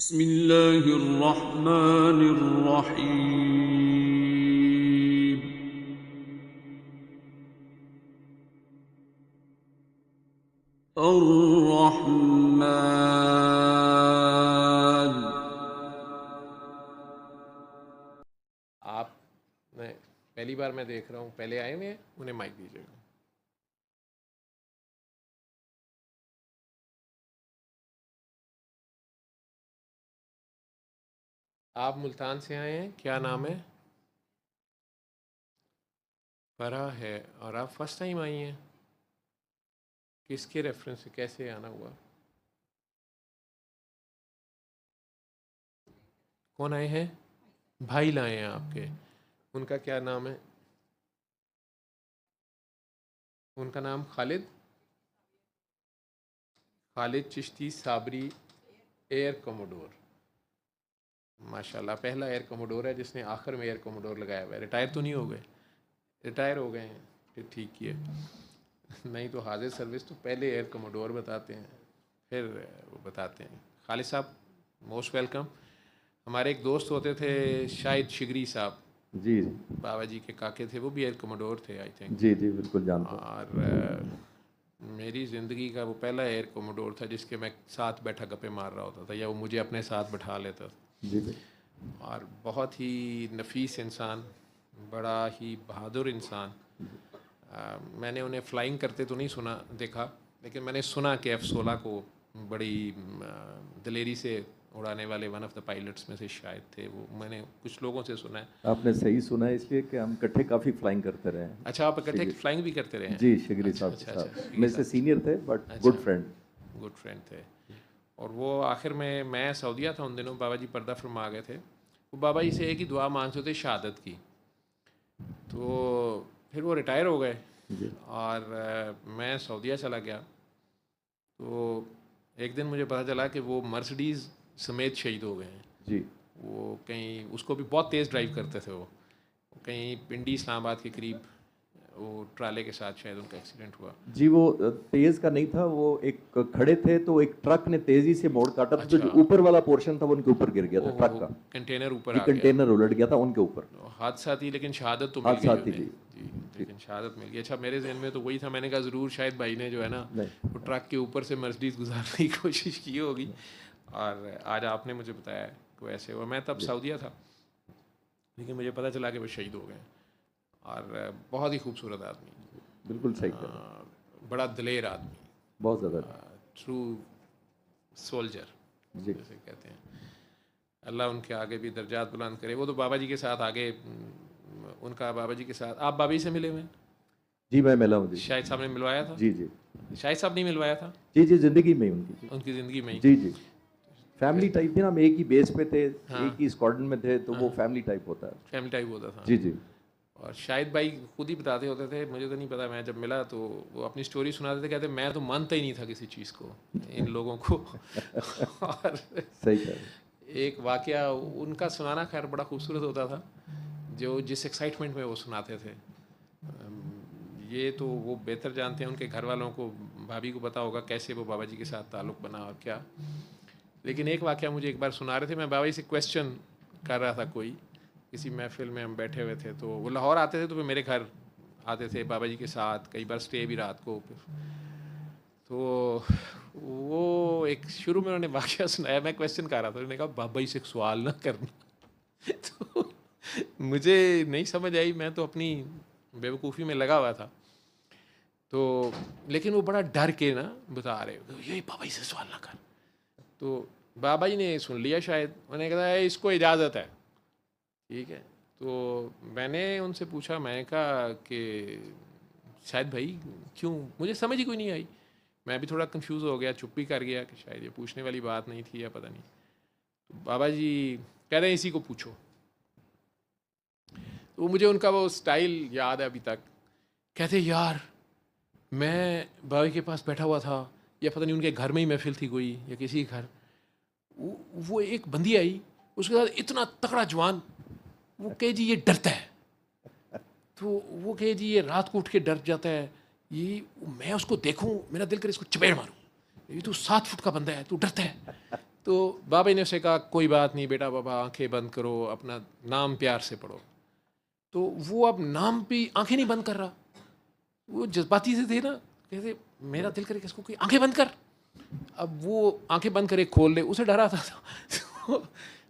बिस्मिल्लाहिर्रहमानिर्रहीम। अर्रहमान। आप मैं पहली बार मैं देख रहा हूँ, पहले आए हुए हैं, उन्हें माइक दीजिएगा। आप मुल्तान से आए हैं, क्या नाम है? फरा है। और आप फर्स्ट टाइम आई हैं? किसके रेफरेंस से, कैसे आना हुआ? कौन आए हैं? भाई लाए हैं आपके। उनका क्या नाम है? उनका नाम खालिद खालिद चिश्ती साबरी, एयर कमोडोर। माशाल्लाह, पहला एयर कमोडोर है जिसने आखिर में एयर कमोडोर लगाया हुआ है। रिटायर तो नहीं हो गए? रिटायर हो गए हैं, फिर ठीक किए। नहीं तो हाजिर सर्विस तो पहले एयर कमोडोर बताते हैं, फिर वो बताते हैं। खालिद साहब, मोस्ट वेलकम। हमारे एक दोस्त होते थे शाहिद शिगरी साहब, जी बाबा जी के काके थे, वो भी एयर कमोडोर थे आई थिंक। जी जी बिल्कुल जानता हूँ। और मेरी ज़िंदगी का वो पहला एयर कमोडोर था जिसके मैं साथ बैठा गप्पे मार रहा होता था, या वो मुझे अपने साथ बैठा लेता था। जी जी और बहुत ही नफीस इंसान, बड़ा ही बहादुर इंसान। मैंने उन्हें फ़्लाइंग करते तो नहीं सुना देखा, लेकिन मैंने सुना कि F-16 को बड़ी दिलेरी से उड़ाने वाले वन ऑफ द पायलट्स में से शायद थे वो। मैंने कुछ लोगों से सुना है। आपने सही सुना है, इसलिए कि हम इकट्ठे काफ़ी फ्लाइंग करते रहे हैं। अच्छा, आप इकट्ठे फ्लाइंग भी करते रहे हैं? जी, शिगरी अच्छा साहब अच्छा साहब अच्छा, मेरे से सीनियर थे, but good friend. Good friend थे। और वो आखिर में, मैं सऊदीया था उन दिनों, बाबा जी पर्दा फरमा गए थे। वो बाबा जी से एक ही दुआ मांगते थे, शहादत की। तो फिर वो रिटायर हो गए जी और मैं सऊदीया चला गया। तो एक दिन मुझे पता चला कि वो मर्सिडीज़ समेत शहीद हो गए हैं। जी वो कहीं, उसको भी बहुत तेज़ ड्राइव करते थे वो कहीं पिंडी इस्लामाबाद के करीब, वो ट्राले के साथ शायद उनका एक्सीडेंट हुआ। जी, वो तेज का नहीं था, वो एक खड़े थे तो एक ट्रक ने तेजी से मोड़ काटा, तो जो अच्छा, ऊपर वाला पोर्शन था वो उनके ऊपर गिर गया था, ट्रक ओहो, का। कंटेनर ऊपर जी, आ गया। कंटेनर उलट गया था उनके ऊपर। हादसा थी, लेकिन शहादत तो मिल हादसा गई थी उन्हें। जी। जी, जी लेकिन शहादत मिल गई। अच्छा, मेरे जहन में तो वही था, मैंने कहा ज़रूर शायद भाई ने जो है ना नहीं वो ट्रक के ऊपर से मर्सिडीज़ गुजारने की कोशिश की होगी। और आज आपने मुझे बताया कि वैसे हुआ। मैं तब जी सऊदीया था, लेकिन मुझे पता चला कि वो शहीद हो गए। और बहुत ही खूबसूरत आदमी, बिल्कुल सही कह रहे हैं, बड़ा दिलेर आदमी, बहुत ज़्यादा। ट्रू सोल्जर जी जैसे कहते हैं। अल्लाह उनके आगे भी दर्जात बुलंद करे। वो तो बाबा जी के साथ आगे, उनका बाबा जी के साथ, आप बाबा जी से मिले हुए हैं? जी, मैं मिला हूँ जी। शाहिद साहब ने मिलवाया था? जी जी शाहिद साहब नहीं मिलवाया था? जी जी, जिंदगी में ही उनकी। उनकी ज़िंदगी में ही? जी जी, फैमिली टाइप थी ना, हम एक ही बेस पे थे, हाँ, एक ही स्क्वाड्रन में थे, तो वो फैमिली टाइप होता है। फैमिली टाइप होता था। जी जी और शाहिद भाई खुद ही बताते होते थे, मुझे तो नहीं पता, मैं जब मिला तो वो अपनी स्टोरी सुनाते थे, कहते मैं तो मानता ही नहीं था किसी चीज़ को, इन लोगों को। और सही कह रहे हैं। एक वाकया उनका सुनाना खैर बड़ा खूबसूरत होता था, जो जिस एक्साइटमेंट में वो सुनाते थे। ये तो वो बेहतर जानते हैं, उनके घर वालों को, भाभी को पता होगा कैसे वो बाबा जी के साथ ताल्लुक़ बना और क्या। लेकिन एक वाकया मुझे एक बार सुना रहे थे, मैं बाबा जी से क्वेश्चन कर रहा था, कोई किसी महफिल में हम बैठे हुए थे, तो वो लाहौर आते थे तो फिर मेरे घर आते थे बाबा जी के साथ, कई बार स्टे भी रात को। तो वो एक शुरू में उन्होंने वाकया सुनाया, मैं क्वेश्चन कर रहा था, उन्होंने कहा बाबा जी से सवाल ना करना। तो मुझे नहीं समझ आई, मैं तो अपनी बेवकूफ़ी में लगा हुआ था। तो लेकिन वो बड़ा डर के ना बता रहे, ये बाबा जी से सवाल ना कर। तो बाबा जी ने सुन लिया शायद, उन्होंने कहा इसको इजाज़त है, ठीक है। तो मैंने उनसे पूछा, मैंने कहा कि शायद भाई क्यों, मुझे समझ ही कोई नहीं आई। मैं भी थोड़ा कंफ्यूज हो गया, चुप भी कर गया कि शायद ये पूछने वाली बात नहीं थी या पता नहीं। तो बाबा जी कह रहे हैं इसी को पूछो। तो मुझे उनका वो स्टाइल याद है अभी तक। कहते यार, मैं बाबा जी के पास बैठा हुआ था, या पता नहीं उनके घर में ही महफिल थी कोई, या किसी घर, वो एक बंदी आई, उसके साथ इतना तगड़ा जवान, वो कहे जी ये डरता है, तो वो कहे जी ये रात को उठ के डर जाता है, ये मैं उसको देखूं मेरा दिल करे इसको चपेड़ मारूं, ये तो 7 फुट का बंदा है, तू डरता है। तो बाबा जी ने उसे कहा कोई बात नहीं बेटा, बाबा आंखें बंद करो, अपना नाम प्यार से पढ़ो। तो वो अब नाम पे आंखें नहीं बंद कर रहा, वो जज्बाती से थे ना, कहते मेरा दिल करे किसको कोई आंखें बंद कर। अब वो आंखें बंद करे खोल ले, उसे डरा था। तो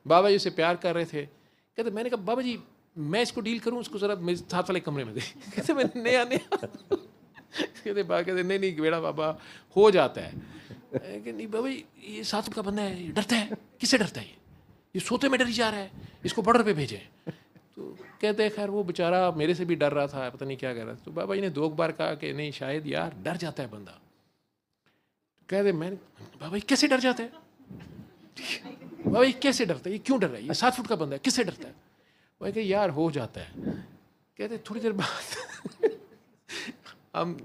बाबा जी उसे प्यार कर रहे थे। कहते मैंने कहा बाबा जी मैं इसको डील करूं, उसको ज़रा मेरे साथ वाले कमरे में दे। कहते मैं नया नया। कहते बाबा कहते नहीं नहीं बेड़ा बाबा हो जाता है। कि नहीं बाबा जी ये 7 फुट का बंदा है, ये डरता है। किससे डरता है ये सोते में डरी जा रहा है, इसको बॉर्डर पे भेजें। तो कहते हैं खैर वो बेचारा मेरे से भी डर रहा था, पता नहीं क्या कर रहा था। तो बाबा जी ने 2 बार कहा कि नहीं शायद यार डर जाता है बंदा। कहते मैं बाबा जी कैसे डर जाता है, बाबा जी कैसे डरता है, ये क्यों डर रहा है, ये 7 फुट का बंदा है, किससे डरता है। वही कहे यार हो जाता है। कहते थोड़ी देर बाद हम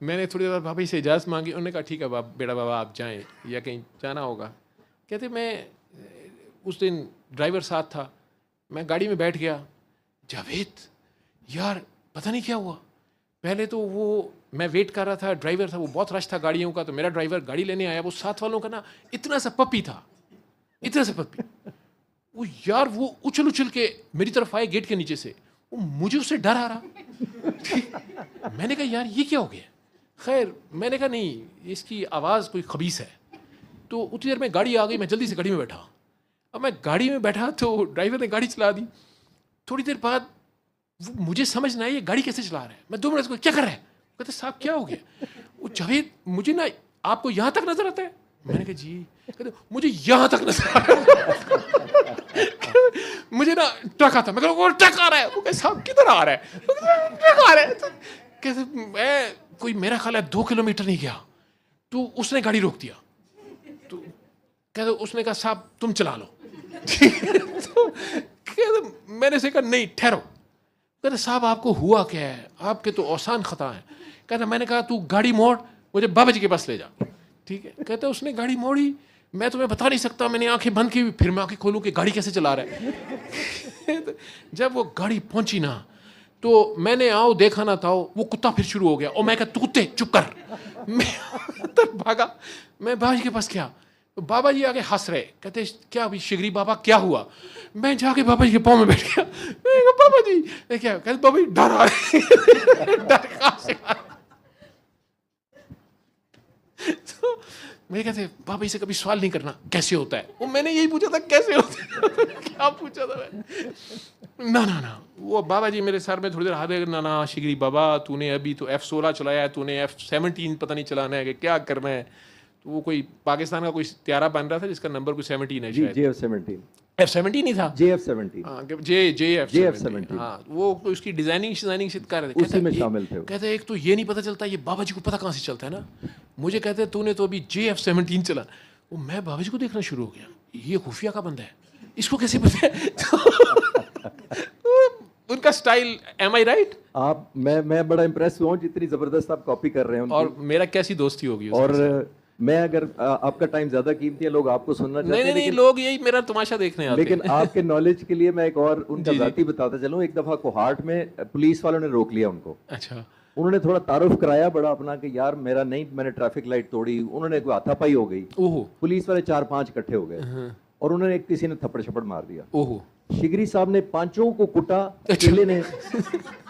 मैंने थोड़ी देर बाद बाबा जी से इजाज़त मांगी। उन्होंने कहा ठीक है बेटा बाबा आप जाएं या कहीं जाना होगा। कहते मैं उस दिन ड्राइवर साथ था, मैं गाड़ी में बैठ गया। जावेद यार पता नहीं क्या हुआ, पहले तो वो मैं वेट कर रहा था, ड्राइवर था, वो बहुत रश था गाड़ियों का, तो मेरा ड्राइवर गाड़ी लेने आया, वो साथ वालों का ना इतना सा पप्पी था, इतना सा पप्पी। वो यार वो उछल उछल के मेरी तरफ आए गेट के नीचे से, वो मुझे उससे डर आ रहा। मैंने कहा यार ये क्या हो गया। खैर मैंने कहा नहीं इसकी आवाज़ कोई खबीस है। तो उतनी देर में गाड़ी आ गई, मैं जल्दी से गाड़ी में बैठा। अब मैं गाड़ी में बैठा तो ड्राइवर ने गाड़ी चला दी। थोड़ी देर बाद वो मुझे समझ ना आई ये गाड़ी कैसे चला रहा है। मैं 2 मिनट को क्या कर रहा है, कहते साहब क्या हो गया। वो जावेद मुझे ना आपको यहाँ तक नजर आता है। मैंने कहा जी। कहते मुझे यहाँ तक नजर आ रहा है। मुझे ना ट्रक आता, मैं वो ट्रक आ रहा है। वो कहते साहब किधर आ रहा है, ट्रक आ रहा है। कहते मैं कोई मेरा ख्याल है 2 किलोमीटर नहीं गया तो उसने गाड़ी रोक दिया। तो कहते उसने कहा साहब तुम चला लो। तो कहते मैंने से कहा नहीं ठहरो। कहते साहब आपको हुआ क्या है, आपके तो आसान खता है। कहते मैंने कहा तू गाड़ी मोड़, मुझे बाबा जी के पास ले जा। ठीक है। कहते उसने गाड़ी मोड़ी, मैं तुम्हें बता नहीं सकता, मैंने आंखें बंद की, फिर मैं आंखें खोलूं कि गाड़ी कैसे चला रहा है। जब वो गाड़ी पहुंची ना तो मैंने आओ देखा ना था, वो कुत्ता फिर शुरू हो गया। और मैं कहा तू कुत्ते चुप कर। मैं तब भागा, मैं बाबा जी के पास गया। तो बाबा जी आगे हंस रहे, कहते क्या अभी शिगरी बाबा क्या हुआ। मैं जाके बाबा जी के पाँव में बैठ गया। मैं कहा बाबा जी क्या, कहते बाबा जी डर आ रहे। डर कहाँ से आ रहा। तो मैं कहते बाबा जी से कभी सवाल नहीं करना कैसे होता है। वो मैंने यही पूछा था कैसे होता है। क्या पूछा था मैं। ना ना ना वो बाबा जी मेरे सर में थोड़ी देर हाथ दे, ना ना शिगरी बाबा तूने अभी तो F-16 चलाया है, तूने F-17 पता नहीं चलाना है कि क्या करना है। तो वो कोई पाकिस्तान का कोई त्यारा बन रहा था जिसका नंबर कोई 17 है शायद। F-17 ही था। JF-17 हाँ, वो उसकी डिजाइनिंग से कर रहे थे, उसी में शामिल थे। कहते एक तो ये नहीं पता चलता, ये बाबा जी को पता कहाँ से चलता है ना। मुझे कहते तूने तो अभी JF-17 चला। वो मैं बाबा जी को देखना शुरू हो गया, ये खुफिया का बंदा है, इसको कैसे पता है। उनका स्टाइल, एम आई राइट। आप मैं बड़ा इंप्रेस हुआ हूँ जितनी जबरदस्त आप कॉपी कर रहे हैं उनकी। और मेरा कैसी दोस्ती होगी। और मैं अगर आपका टाइम ज्यादा कीमती है, लोग आपको सुनना चाहते हैं। नहीं लोग यही मेरा तमाशा देखने आते हैं। लेकिन आपके नॉलेज के लिए मैं एक और उनका जाती बताता चलूं। एक दफा कोहाट में पुलिस वालों ने रोक लिया उनको। अच्छा। उन्होंने थोड़ा तारुफ कराया बड़ा अपना कि यार मेरा नहीं, मैंने ट्रैफिक लाइट तोड़ी। उन्होंने कोई हाथापाई हो गई, पुलिस वाले 4-5 इकट्ठे हो गए और उन्होंने किसी ने थप्पड़ छप्पड़ मार दिया। शिगरी साहब ने 5 को कुटा अकेले ने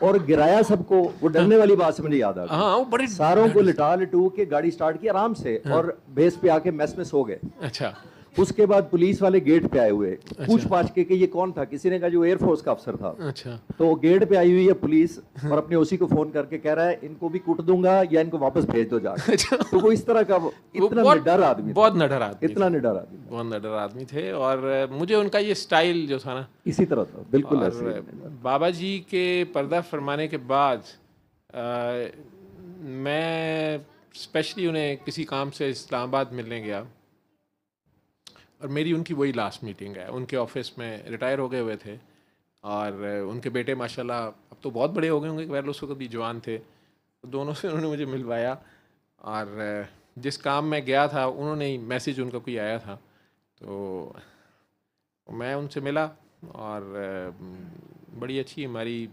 और गिराया सबको। वो डरने वाली बात से मुझे याद आ गई। सारों को लिटा लिटू के गाड़ी स्टार्ट की आराम से और बेस पे आके मेस में सो गए। अच्छा। उसके बाद पुलिस वाले गेट पे आए हुए, पूछ पाछ के कि ये कौन था। किसी ने कहा जो एयरफोर्स का अफसर था। अच्छा। तो गेट पे आई हुई है पुलिस और अपने ओसी को फोन करके कह रहा है इनको भी कूट दूंगा या इनको वापस भेज दो जाके। तो वो इस तरह का इतना निडर आदमी, बहुत निडर आदमी, इतना निडर आदमी, बहुत निडर आदमी थे। और मुझे उनका ये स्टाइल जो था ना इसी तरह था, बिल्कुल ऐसे। बाबा जी के पर्दा फरमाने के बाद मैं स्पेशली उन्हें किसी काम से इस्लामाबाद मिलने गया और मेरी उनकी वही लास्ट मीटिंग है। उनके ऑफिस में रिटायर हो गए हुए थे और उनके बेटे माशाल्लाह अब तो बहुत बड़े हो गए होंगे, पहले उसको कभी जवान थे। तो दोनों से उन्होंने मुझे मिलवाया और जिस काम में गया था उन्होंने ही मैसेज उनका कोई आया था तो मैं उनसे मिला और बड़ी अच्छी हमारी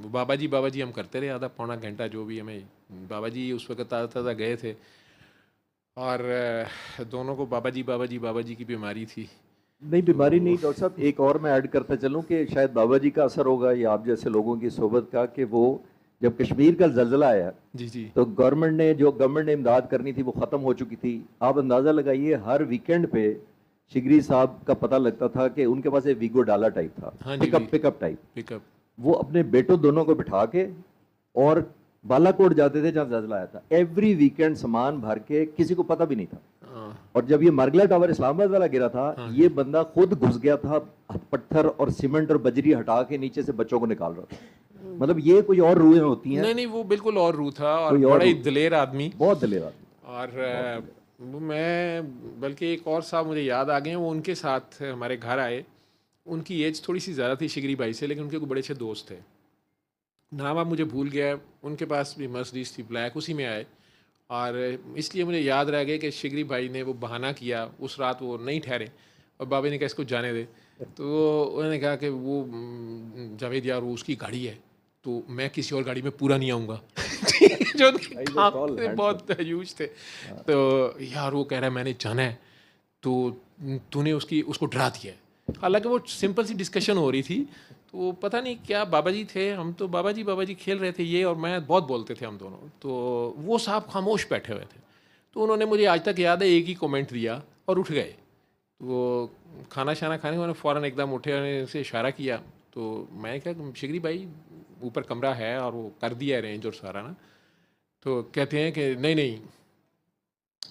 बाबा जी हम करते रहे आधा पौना घंटा जो भी हमें। बाबा जी उस वक्त ताज़ा गए थे और दोनों को बाबा जी की बीमारी थी। नहीं, बीमारी नहीं डॉक्टर साहब, एक और मैं ऐड करता चलूं कि शायद बाबा जी का असर होगा या आप जैसे लोगों की सोबत का, कि वो जब कश्मीर का जल्जला आया जी जी तो गवर्नमेंट ने इमदाद करनी थी वो ख़त्म हो चुकी थी। आप अंदाज़ा लगाइए, हर वीकेंड पे शिगरी साहब का पता लगता था कि उनके पास एक वीगो डाला टाइप था, हाँ पिकअप टाइप। पिकअप वो अपने बेटों दोनों को बिठा के और बालाकोट जाते थे जहाँ जल्जला आया था। एवरी वीकेंड सामान भर के, किसी को पता भी नहीं था। और जब ये मरगला टावर इस्लामाबाद वाला गिरा था, ये बंदा खुद घुस गया था, पत्थर और सीमेंट और बजरी हटा के नीचे से बच्चों को निकाल रहा था। मतलब ये कोई और रूहें होती हैं। नहीं, वो बिल्कुल और रूह था और बड़ा ही दिलेर आदमी, बहुत दिलेर आदमी। और मैं बल्कि एक और साहब मुझे याद आ गए, वो उनके साथ हमारे घर आए। उनकी एज थोड़ी सी ज़्यादा थी शिगरी भाई से, लेकिन उनके को बड़े अच्छे दोस्त थे। नाम अब मुझे भूल गया। उनके पास भी मर्सिडीज थी ब्लैक, उसी में आए। और इसलिए मुझे याद रह गया कि शिगरी भाई ने वो बहाना किया, उस रात वो नहीं ठहरे और बाबा ने कहा इसको जाने दे। तो उन्होंने कहा कि वो जावेद यार वो उसकी गाड़ी है, तो मैं किसी और गाड़ी में पूरा नहीं आऊँगा। जो बहुत ह्यूज थे। तो यार वो कह रहा है मैंने जाना है, तो तूने उसको डरा दिया है। हालांकि वो सिंपल सी डिस्कशन हो रही थी, तो पता नहीं क्या बाबा जी थे, हम तो बाबा जी खेल रहे थे, ये और मैं बहुत बोलते थे हम दोनों। तो वो साहब खामोश बैठे हुए थे। तो उन्होंने मुझे आज तक याद है एक ही कमेंट दिया और उठ गए। तो वो खाना शाना खाने उन्होंने फ़ौरन एकदम उठे और उनसे इशारा किया। तो मैं क्या शिगरी भाई ऊपर कमरा है और वो कर दिया अरेंज और सारा ना। तो कहते हैं कि नहीं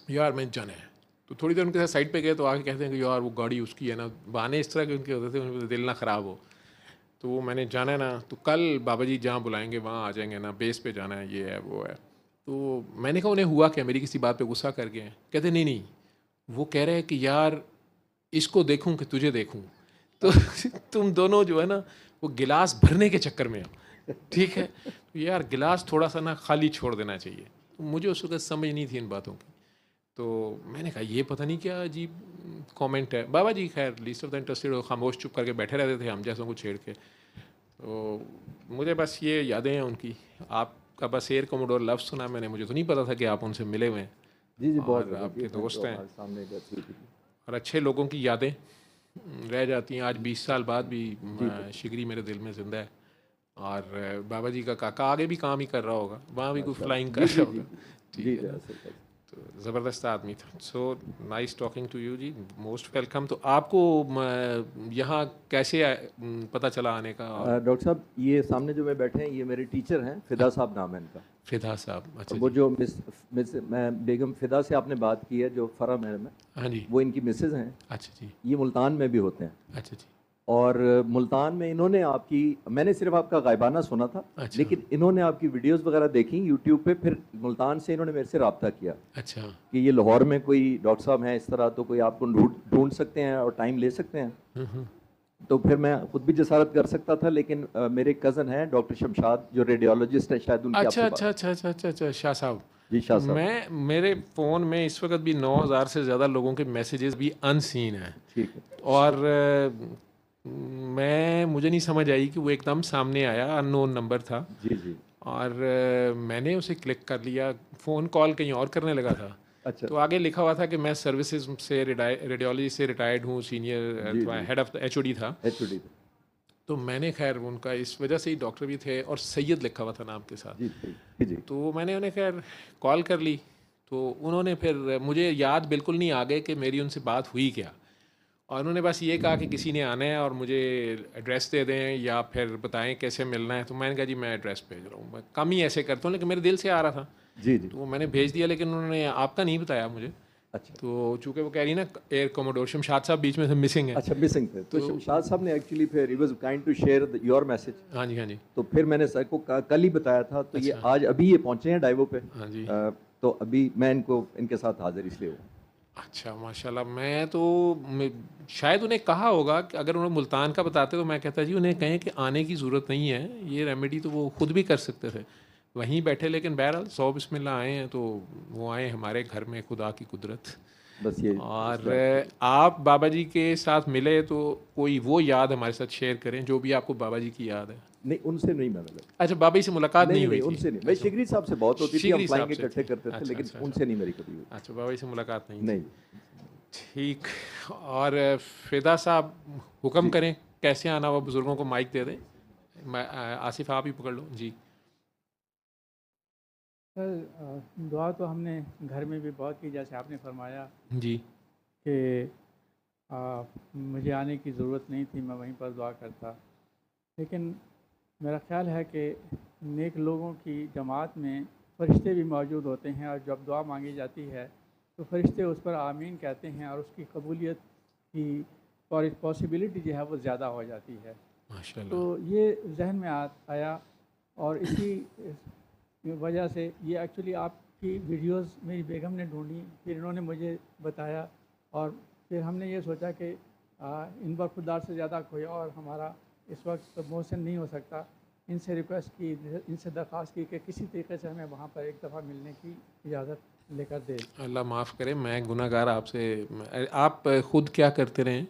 यार मैं जाना है। तो थोड़ी देर उनके साथ साइड पे गए तो आके कहते हैं कि यार वो गाड़ी उसकी है ना, बहाने इस तरह के उनके होते थे, उनके दिल ना ख़राब हो। तो वो मैंने जाना है ना, तो कल बाबा जी जहाँ बुलाएंगे वहाँ आ जाएंगे ना, बेस पे जाना है, ये है वो है। तो मैंने कहा उन्हें हुआ क्या, मेरी किसी बात पे गुस्सा कर गए हैं? कहते नहीं वो कह रहे हैं कि यार इसको देखूं कि तुझे देखूं। तो तुम दोनों जो है ना वो गिलास भरने के चक्कर में हो, ठीक है? तो यार गिलास थोड़ा सा ना खाली छोड़ देना चाहिए। तो मुझे उस वक्त समझ नहीं थी इन बातों की। तो मैंने कहा ये पता नहीं क्या अजीब कमेंट है। बाबा जी खैर लीस्ट ऑफ द इंटरेस्टेड खामोश चुप करके बैठे रहते थे हम जैसों को छेड़ के। तो मुझे बस ये यादें हैं उनकी। आपका बस एयर कोमोडोर लफ्ज़ सुना मैंने, मुझे तो नहीं पता था कि आप उनसे मिले हुए हैं। जी बहुत और आपके दोस्त हैं सामने और अच्छे लोगों की यादें रह जाती हैं। आज 20 साल बाद भी शिगरी मेरे दिल में ज़िंदा है। और बाबा जी का काका आगे भी काम ही कर रहा होगा, वहाँ भी कोई फ्लाइंग कर रहा होगा। ठीक है, तो ज़बरदस्त आदमी था। So nice talking to you ji, most welcome. तो आपको यहाँ कैसे पता चला आने का? डॉक्टर साहब ये सामने जो मैं बैठे हैं ये मेरे टीचर हैं, फिदा साहब नाम है इनका। फिदा साहब, अच्छा। वो जो मैं बेगम फिदा से आपने बात की है जो फरा महल में, हाँ जी, वो इनकी मिसेज हैं। अच्छा जी। ये मुल्तान में भी होते हैं। अच्छा जी। और मुल्तान में इन्होंने मैंने सिर्फ आपका गायबाना सुना था। अच्छा। लेकिन इन्होंने आपकी वीडियोस वगैरह देखी यूट्यूब पे, फिर मुल्तान से इन्होंने मेरे से रब्ता किया। अच्छा। कि ये लाहौर में कोई डॉक्टर साहब हैं इस तरह, तो कोई आपको ढूंढ सकते हैं और टाइम ले सकते हैं। तो फिर मैं खुद भी जसारत कर सकता था, लेकिन मेरे कज़न हैं डॉक्टर शमशाद जो रेडियोलॉजिस्ट हैं, शायद उनकी अच्छा शाह साहब जी। शाह साहब, मेरे फ़ोन में इस वक्त भी 9000 से ज़्यादा लोगों के मैसेजेस भी अनसीन हैं। ठीक है। और मुझे नहीं समझ आई कि वो एकदम सामने आया, अननोन नंबर था। जी। और मैंने उसे क्लिक कर लिया, फ़ोन कॉल कहीं और करने लगा था। अच्छा। तो आगे लिखा हुआ था कि मैं सर्विसेज से रेडियोलॉजी से रिटायर्ड हूँ, सीनियर हेड ऑफ HOD था। HOD। तो मैंने खैर उनका इस वजह से ही डॉक्टर भी थे और सैयद लिखा हुआ था नाम के साथ। जी। तो मैंने उन्हें खैर कॉल कर ली। तो उन्होंने फिर, मुझे याद बिल्कुल नहीं आ गए कि मेरी उनसे बात हुई क्या। और उन्होंने बस ये कहा कि किसी ने आना है और मुझे एड्रेस दे दें या फिर बताएं कैसे मिलना है। तो मैंने कहा जी मैं एड्रेस भेज रहा हूँ। मैं कम ही ऐसे करता हूँ, लेकिन मेरे दिल से आ रहा था। जी। तो मैंने भेज दिया, लेकिन उन्होंने आपका नहीं बताया मुझे। अच्छा। तो चूँकि वो कह रही ना एयर कोमोडोर शमशाद साहब बीच में से मिसिंग है। अच्छा, मिसिंग थे। तो शमशाद साहब ने एक्चुअली फिर he was kind to share your message. हाँ जी। तो फिर मैंने सर को कल ही बताया था। तो ये आज अभी ये पहुंचे हैं डाइवो पे। हाँ जी। तो अभी मैं इनके साथ हाजिर इसलिए हूँ। अच्छा माशाल्लाह। शायद उन्हें कहा होगा कि अगर उन्हें मुल्तान का बताते तो मैं कहता जी उन्हें कहें कि आने की ज़रूरत नहीं है, ये रेमेडी तो वो खुद भी कर सकते थे वहीं बैठे। लेकिन बहरहाल 100 बिस्मिल्लाह आए हैं, तो वो आए हमारे घर में, खुदा की कुदरत। बस ये। और आप बाबा जी के साथ मिले तो कोई वो याद हमारे साथ शेयर करें जो भी आपको बाबा जी की याद है। नहीं, उनसे नहीं मैं मिला। अच्छा, बाबी से मुलाकात नहीं हुई थी? उनसे नहीं। मैं शिगरी साहब से बहुत होती थी, हम फ्लाइंग इकट्ठे करते थे, अच्छा, लेकिन अच्छा, उनसे नहीं मेरी कभी हुई। अच्छा, बाबी से मुलाकात नहीं नहीं। ठीक। और फिदा साहब हुक्म करें, कैसे आना हुआ? बुजुर्गों को माइक दे दें। आसिफ आप ही पकड़ लो जी। सर, दुआ तो हमने घर में भी बहुत की, जैसे आपने फरमाया जी कि मुझे आने की ज़रूरत नहीं थी, मैं वहीं पर दुआ करता। लेकिन मेरा ख्याल है कि नेक लोगों की जमात में फ़रिश्ते भी मौजूद होते हैं, और जब दुआ मांगी जाती है तो फ़रिश्ते उस पर आमीन कहते हैं, और उसकी कबूलियत की पॉसिबिलिटी जो है वो ज़्यादा हो जाती है। माशाल्लाह। तो ये जहन में आया, और इसी वजह से ये एक्चुअली आपकी वीडियोस मेरी बेगम ने ढूंढी, फिर इन्होंने मुझे बताया, और फिर हमने ये सोचा कि इन पर खुददार से ज़्यादा कोई और हमारा इस वक्त मोहसिन नहीं हो सकता। इनसे रिक्वेस्ट की, इनसे दरख्वास्त की कि किसी तरीके से हमें वहाँ पर एक दफ़ा मिलने की इजाज़त लेकर दे। अल्लाह माफ़ करे, मैं गुनाहगार आपसे। आप खुद क्या करते रहे?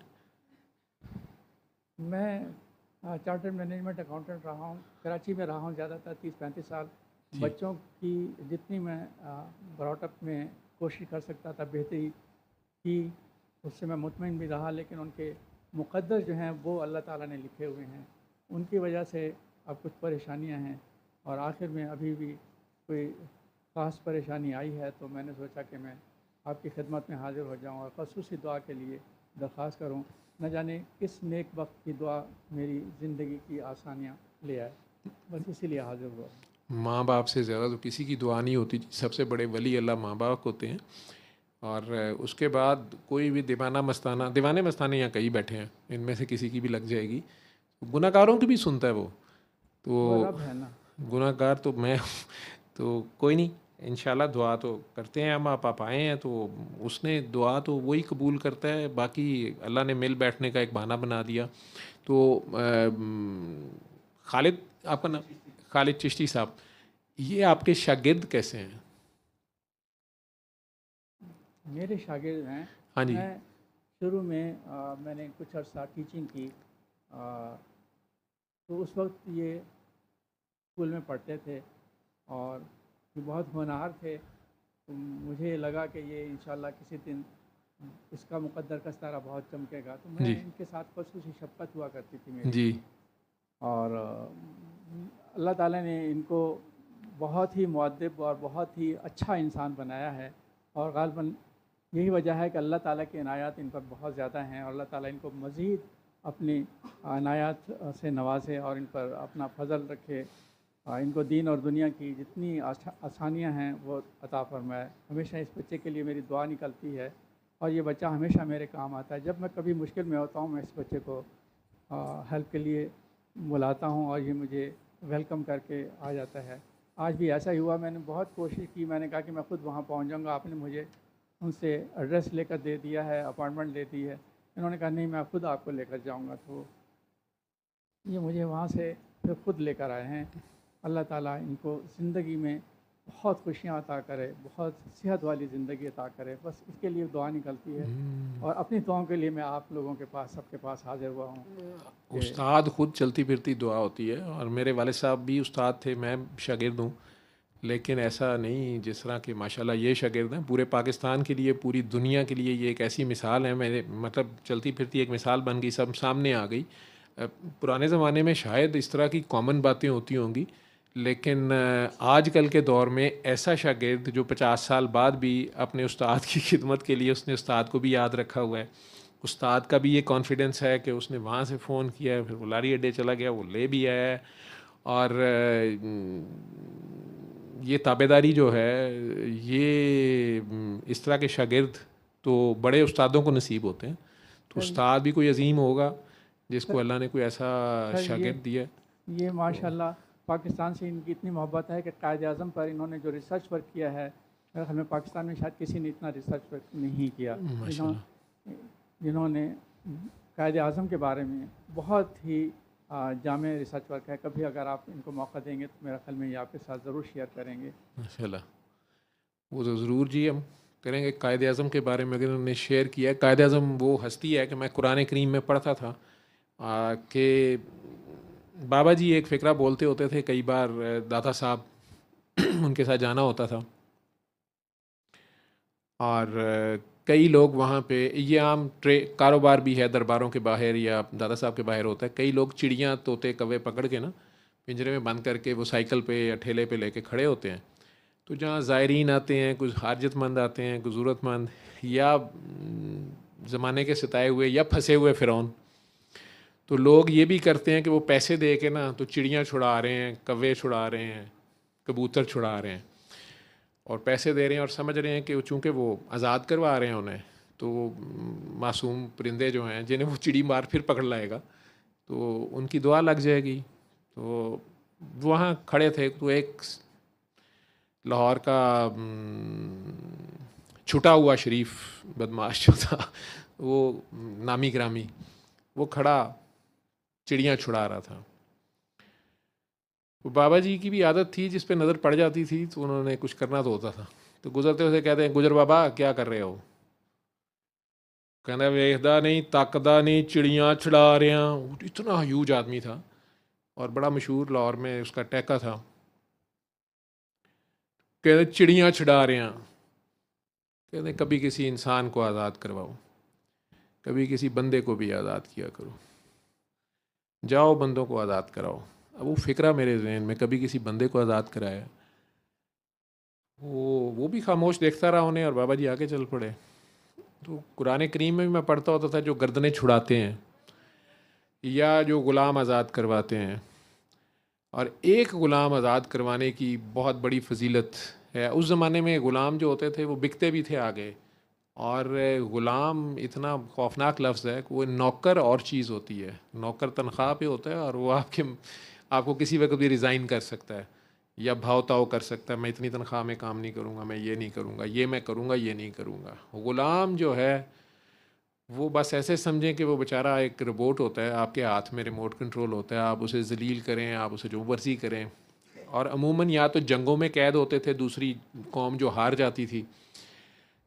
मैं चार्टर्ड मैनेजमेंट अकाउंटेंट रहा हूँ, कराची में रहा हूँ ज़्यादातर 30-35 साल। बच्चों की जितनी मैं ब्रॉटअप में कोशिश कर सकता था बेहतरी की, उससे मैं मुतमईन भी रहा, लेकिन उनके मुक़द्दर जो हैं वो अल्लाह ताला ने लिखे हुए हैं, उनकी वजह से अब कुछ परेशानियां हैं, और आखिर में अभी भी कोई ख़ास परेशानी आई है, तो मैंने सोचा कि मैं आपकी खिदमत में हाज़िर हो जाऊं और ख़ुसूसी दुआ के लिए दरख्वास्त करूं। न जाने किस नेक वक्त की दुआ मेरी ज़िंदगी की आसानियाँ ले आए, बस इसीलिए हाज़िर हुआ। माँ बाप से ज़्यादा तो किसी की दुआ नहीं होती। सबसे बड़े वली अल्लाह माँ बाप होते हैं, और उसके बाद कोई भी दीवाने मस्ताने यहाँ कई बैठे हैं, इनमें से किसी की भी लग जाएगी। गुनाहगारों की भी सुनता है वो वो रब तो। है ना। गुनाहगार तो मैं तो कोई नहीं, इंशाल्लाह दुआ तो करते हैं हम। आप आए हैं तो उसने दुआ तो वही कबूल करता है, बाकी अल्लाह ने मिल बैठने का एक बहाना बना दिया। तो खालिद, आपका नाम खालिद चिश्ती साहब, ये आपके शागिर्द कैसे हैं? मेरे शागिर्द हैं। हाँ जी। मैं शुरू में मैंने कुछ अर्सा टीचिंग की, तो उस वक्त ये स्कूल में पढ़ते थे और ये बहुत होनहार थे। तो मुझे लगा कि ये इंशाल्लाह किसी दिन इसका मुक़द्दर का सितारा बहुत चमकेगा, तो मैं इनके साथ ख़ुसूसी शफ़क़त हुआ करती थी मेरी जी। और अल्लाह ताला ने इनको बहुत ही मुअद्दिब और बहुत ही अच्छा इंसान बनाया है, और ग़ालिबन यही वजह है कि अल्लाह ताला की इनायत इन पर बहुत ज़्यादा हैं, और अल्लाह ताला इनको मज़ीद अपनी इनायत से नवाजे और इन पर अपना फ़ज़ल रखे, इनको दीन और दुनिया की जितनी आसानियाँ हैं वो अता फ़रमाए। हमेशा इस बच्चे के लिए मेरी दुआ निकलती है, और ये बच्चा हमेशा मेरे काम आता है। जब मैं कभी मुश्किल में होता हूँ, मैं इस बच्चे को हेल्प के लिए बुलाता हूँ, और ये मुझे वेलकम करके आ जाता है। आज भी ऐसा ही हुआ, मैंने बहुत कोशिश की, मैंने कहा कि मैं ख़ुद वहाँ पहुँच जाऊँगा, आपने मुझे उनसे एड्रेस लेकर दे दिया है, अपॉइंटमेंट दे दी है। इन्होंने कहा नहीं, मैं ख़ुद आपको लेकर जाऊँगा, तो ये मुझे वहाँ से फिर ख़ुद लेकर आए हैं। अल्लाह ताला इनको ज़िंदगी में बहुत खुशियाँ अता करे, बहुत सेहत वाली ज़िंदगी अता करे, बस इसके लिए दुआ निकलती है, और अपनी दुआओं के लिए मैं आप लोगों के पास, सबके पास हाज़िर हुआ हूँ। उस्ताद खुद चलती फिरती दुआ होती है, और मेरे वाले साहब भी उस्ताद थे, मैं शागिर्द हूँ, लेकिन ऐसा नहीं जिस तरह के माशाल्लाह ये शागिर्द हैं। पूरे पाकिस्तान के लिए, पूरी दुनिया के लिए ये एक ऐसी मिसाल है। मेरे मतलब चलती फिरती एक मिसाल बन गई, सब सामने आ गई। पुराने ज़माने में शायद इस तरह की कॉमन बातें होती होंगी, लेकिन आजकल के दौर में ऐसा शागिर्द जो 50 साल बाद भी अपने उस्ताद की खिदमत के लिए, उसने उस्ताद को भी याद रखा हुआ है, उस्ताद का भी ये कॉन्फिडेंस है कि उसने वहाँ से फ़ोन किया है, फिर वो लारी अड्डे चला गया, वो ले भी आया है। और ये ताबेदारी जो है, ये इस तरह के शागिर्द तो बड़े उस्तादों को नसीब होते हैं। तो उस्ताद भी कोई अजीम होगा जिसको अल्लाह ने कोई ऐसा शागिर्द दिया। ये माशाल्लाह पाकिस्तान से इनकी इतनी मोहब्बत है कि कायद आज़म पर इन्होंने जो रिसर्च वर्क किया है, हमें पाकिस्तान में शायद किसी ने इतना रिसर्च वर्क नहीं किया। जिन्होंने कायद आज़म के बारे में बहुत ही जामे रिसर्च वर्क है। कभी अगर आप इनको मौका देंगे तो मेरा ख्याल में ये आपके साथ ज़रूर शेयर करेंगे। माशाल्लाह, वो तो ज़रूर जी हम करेंगे। कायद आज़म के बारे में अगर उन्होंने शेयर किया, कायद आज़म वो हस्ती है कि मैं कुरान करीम में पढ़ता था कि बाबा जी एक फ़िक्रा बोलते होते थे कई बार, दाता साहब उनके साथ जाना होता था और कई लोग वहाँ पे, ये आम कारोबार भी है दरबारों के बाहर या दादा साहब के बाहर होता है, कई लोग चिड़ियाँ तोते कौवे पकड़ के ना पिंजरे में बंद करके वो साइकिल पे या ठेले पे लेके खड़े होते हैं। तो जहाँ ज़ायरीन आते हैं, कुछ हारजतमंद आते हैं, कुछ ज़रूरतमंद या ज़माने के सताए हुए या फंसे हुए फ़िरौन, तो लोग ये भी करते हैं कि वो पैसे दे के ना तो चिड़ियाँ छुड़ा रहे हैं, कौवे छुड़ा रहे हैं, कबूतर छुड़ा रहे हैं और पैसे दे रहे हैं और समझ रहे हैं कि चूँकि वो आज़ाद करवा रहे हैं उन्हें, तो मासूम परिंदे जो हैं जिन्हें वो चिड़ी मार फिर पकड़ लाएगा तो उनकी दुआ लग जाएगी। तो वहाँ खड़े थे, तो एक लाहौर का छुटा हुआ शरीफ बदमाश जो था, वो नामी ग्रामी, वो खड़ा चिड़ियाँ छुड़ा रहा था। तो बाबा जी की भी आदत थी, जिस पे नज़र पड़ जाती थी तो उन्होंने कुछ करना तो होता था। तो गुजरते हुए कहते हैं, गुजर बाबा क्या कर रहे हो? कहना वेखदा नहीं, तकदा नहीं, चिड़ियाँ छुड़ा रहे हैं। इतना ह्यूज आदमी था और बड़ा मशहूर लाहौर में उसका टैका था। कहते चिड़ियाँ छुड़ा रहे हैं। कहते कभी किसी इंसान को आज़ाद करवाओ, कभी किसी बंदे को भी आज़ाद किया करो, जाओ बंदों को आज़ाद कराओ। अब वो फ़िक्रा मेरे जहन में, कभी किसी बंदे को आज़ाद कराया। वो भी खामोश देखता रहा उन्हें और बाबा जी आगे चल पड़े। तो कुरान करीम में भी मैं पढ़ता होता था, जो गर्दनें छुड़ाते हैं या जो ग़ुलाम आज़ाद करवाते हैं, और एक ग़ुलाम आज़ाद करवाने की बहुत बड़ी फजीलत है। उस ज़माने में ग़ुलाम जो होते थे वो बिकते भी थे आगे, और ग़ुलाम इतना खौफनाक लफ्ज़ है कि वो नौकर और चीज़ होती है। नौकर तनख्वाह पे होता है और वो आपको किसी वक्त भी रिज़ाइन कर सकता है या भाव ताव कर सकता है, मैं इतनी तनख्वाह में काम नहीं करूँगा, मैं ये नहीं करूँगा, ये मैं करूँगा, ये नहीं करूँगा। ग़ुलाम जो है वो बस ऐसे समझें कि वो बेचारा एक रोबोट होता है, आपके हाथ में रिमोट कंट्रोल होता है, आप उसे जलील करें, आप उसे जो मर्ज़ी करें। और अमूमन या तो जंगों में कैद होते थे दूसरी कौम जो हार जाती थी,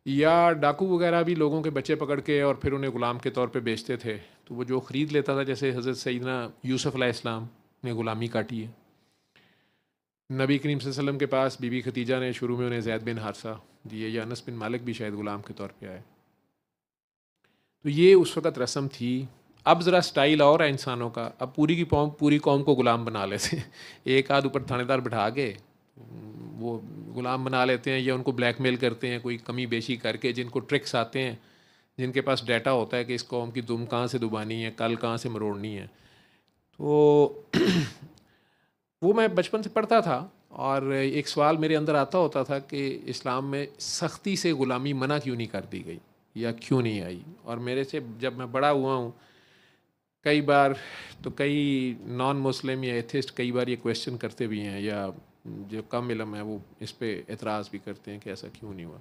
या डाकू वगैरह भी लोगों के बच्चे पकड़ के और फिर उन्हें ग़ुलाम के तौर पे बेचते थे। तो वो जो ख़रीद लेता था, जैसे हज़रत सैयदना यूसुफ़ अलैहिस्सलाम ने ग़ुलामी काटी है। नबी करीम सल्लल्लाहु अलैहि वसल्लम के पास बीबी खतीजा ने शुरू में उन्हें ज़ैद बिन हारसा दिए, या अनस बिन मालिक भी शायद ग़ुलाम के तौर पे आए। तो ये उस वक़्त रस्म थी। अब ज़रा स्टाइल और है इंसानों का, अब पूरी कौम को ग़ुलाम बना लेते हैं। एक आध ऊपर थानेदार बिठा के वो ग़ुलाम बना लेते हैं, या उनको ब्लैकमेल करते हैं कोई कमी बेशी करके, जिनको ट्रिक्स आते हैं, जिनके पास डाटा होता है कि इस कौम की दुम कहाँ से दुबानी है, कल कहाँ से मरोड़नी है। तो वो मैं बचपन से पढ़ता था और एक सवाल मेरे अंदर आता होता था कि इस्लाम में सख्ती से ग़ुलामी मना क्यों नहीं कर दी गई या क्यों नहीं आई। और मेरे से जब मैं बड़ा हुआ हूँ कई बार, तो कई नॉन मुस्लिम या एथिस्ट कई बार ये क्वेश्चन करते भी हैं, या जो कम इल्म है वो इस पे एतराज़ भी करते हैं कि ऐसा क्यों नहीं हुआ।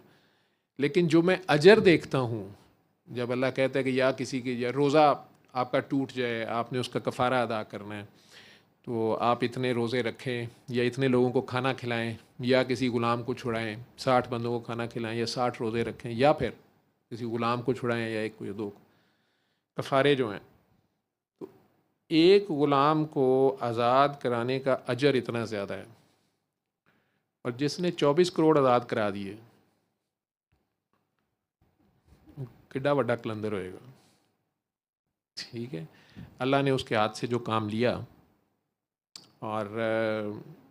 लेकिन जो मैं अजर देखता हूँ, जब अल्लाह कहता है कि या किसी की या रोज़ा आपका टूट जाए, आपने उसका कफ़ारा अदा करना है, तो आप इतने रोज़े रखें या इतने लोगों को खाना खिलाएं, या किसी ग़ुलाम को छुड़ाएं, 60 बंदों को खाना खिलाएं, या 60 रोज़े रखें, या फिर किसी ग़ुलाम को छुड़ाएं, या एक को या दो को। कफ़ारे जो हैं, तो एक ग़ुलाम को आज़ाद कराने का अजर इतना ज़्यादा है, और जिसने 24 करोड़ आज़ाद करा दिए, किड्डा वड्डा कलंदर होएगा। ठीक है, अल्लाह ने उसके हाथ से जो काम लिया, और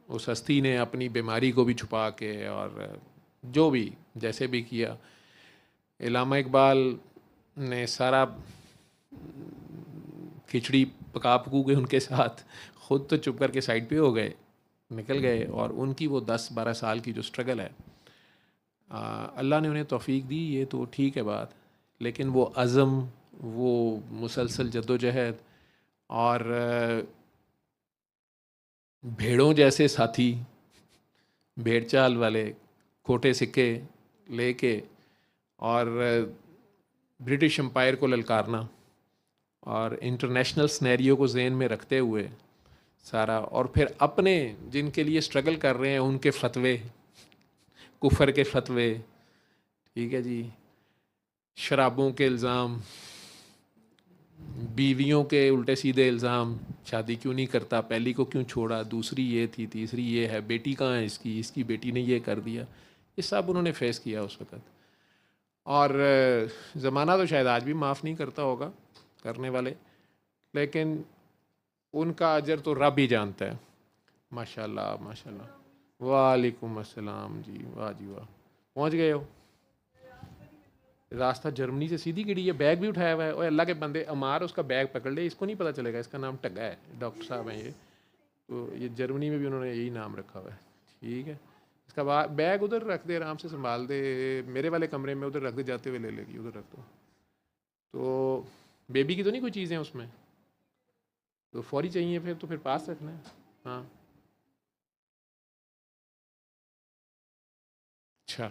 उस हस्ती ने अपनी बीमारी को भी छुपा के और जो भी जैसे भी किया। इल्लामा इकबाल ने सारा खिचड़ी पका पकू के उनके साथ, ख़ुद तो चुप करके साइड पे हो गए, निकल गए, और उनकी वो 10-12 साल की जो स्ट्रगल है, अल्लाह ने उन्हें तौफीक दी, ये तो ठीक है बात। लेकिन वो अज़म, वो मुसलसल जद्दोजहद, और भेड़ों जैसे साथी, भेड़ चाल वाले खोटे सिक्के लेके, और ब्रिटिश एम्पायर को ललकारना, और इंटरनेशनल स्नैरियो को ज़हन में रखते हुए सारा, और फिर अपने जिनके लिए स्ट्रगल कर रहे हैं उनके फतवे, कुफर के फतवे, ठीक है जी, शराबों के इल्ज़ाम, बीवियों के उल्टे सीधे इल्ज़ाम, शादी क्यों नहीं करता, पहली को क्यों छोड़ा, दूसरी ये थी, तीसरी ये है, बेटी कहाँ है इसकी, इसकी बेटी ने ये कर दिया। ये सब उन्होंने फेस किया उस वक़्त। और ज़माना तो शायद आज भी माफ़ नहीं करता होगा करने वाले, लेकिन उनका अजर तो रब ही जानता है। माशाल्लाह माशाल्लाह। वालेकुम अस्सलाम जी, वाह जी वाह, पहुँच गए हो। रास्ता जर्मनी से सीधी गिड़ी है, बैग भी उठाया हुआ है। और अल्लाह के बंदे, अमार उसका बैग पकड़ ले, इसको नहीं पता चलेगा, इसका नाम टग्गा है, डॉक्टर साहब हैं ये। तो ये जर्मनी में भी उन्होंने यही नाम रखा हुआ है। ठीक है, इसका बैग उधर रख दे, आराम से संभाल दे, मेरे वाले कमरे में उधर रख दे, जाते हुए ले लेगी, उधर रख दो। तो बेबी की तो नहीं कोई चीज़ें उसमें, तो फौरी चाहिए फिर, तो फिर पास रखना है। हाँ अच्छा,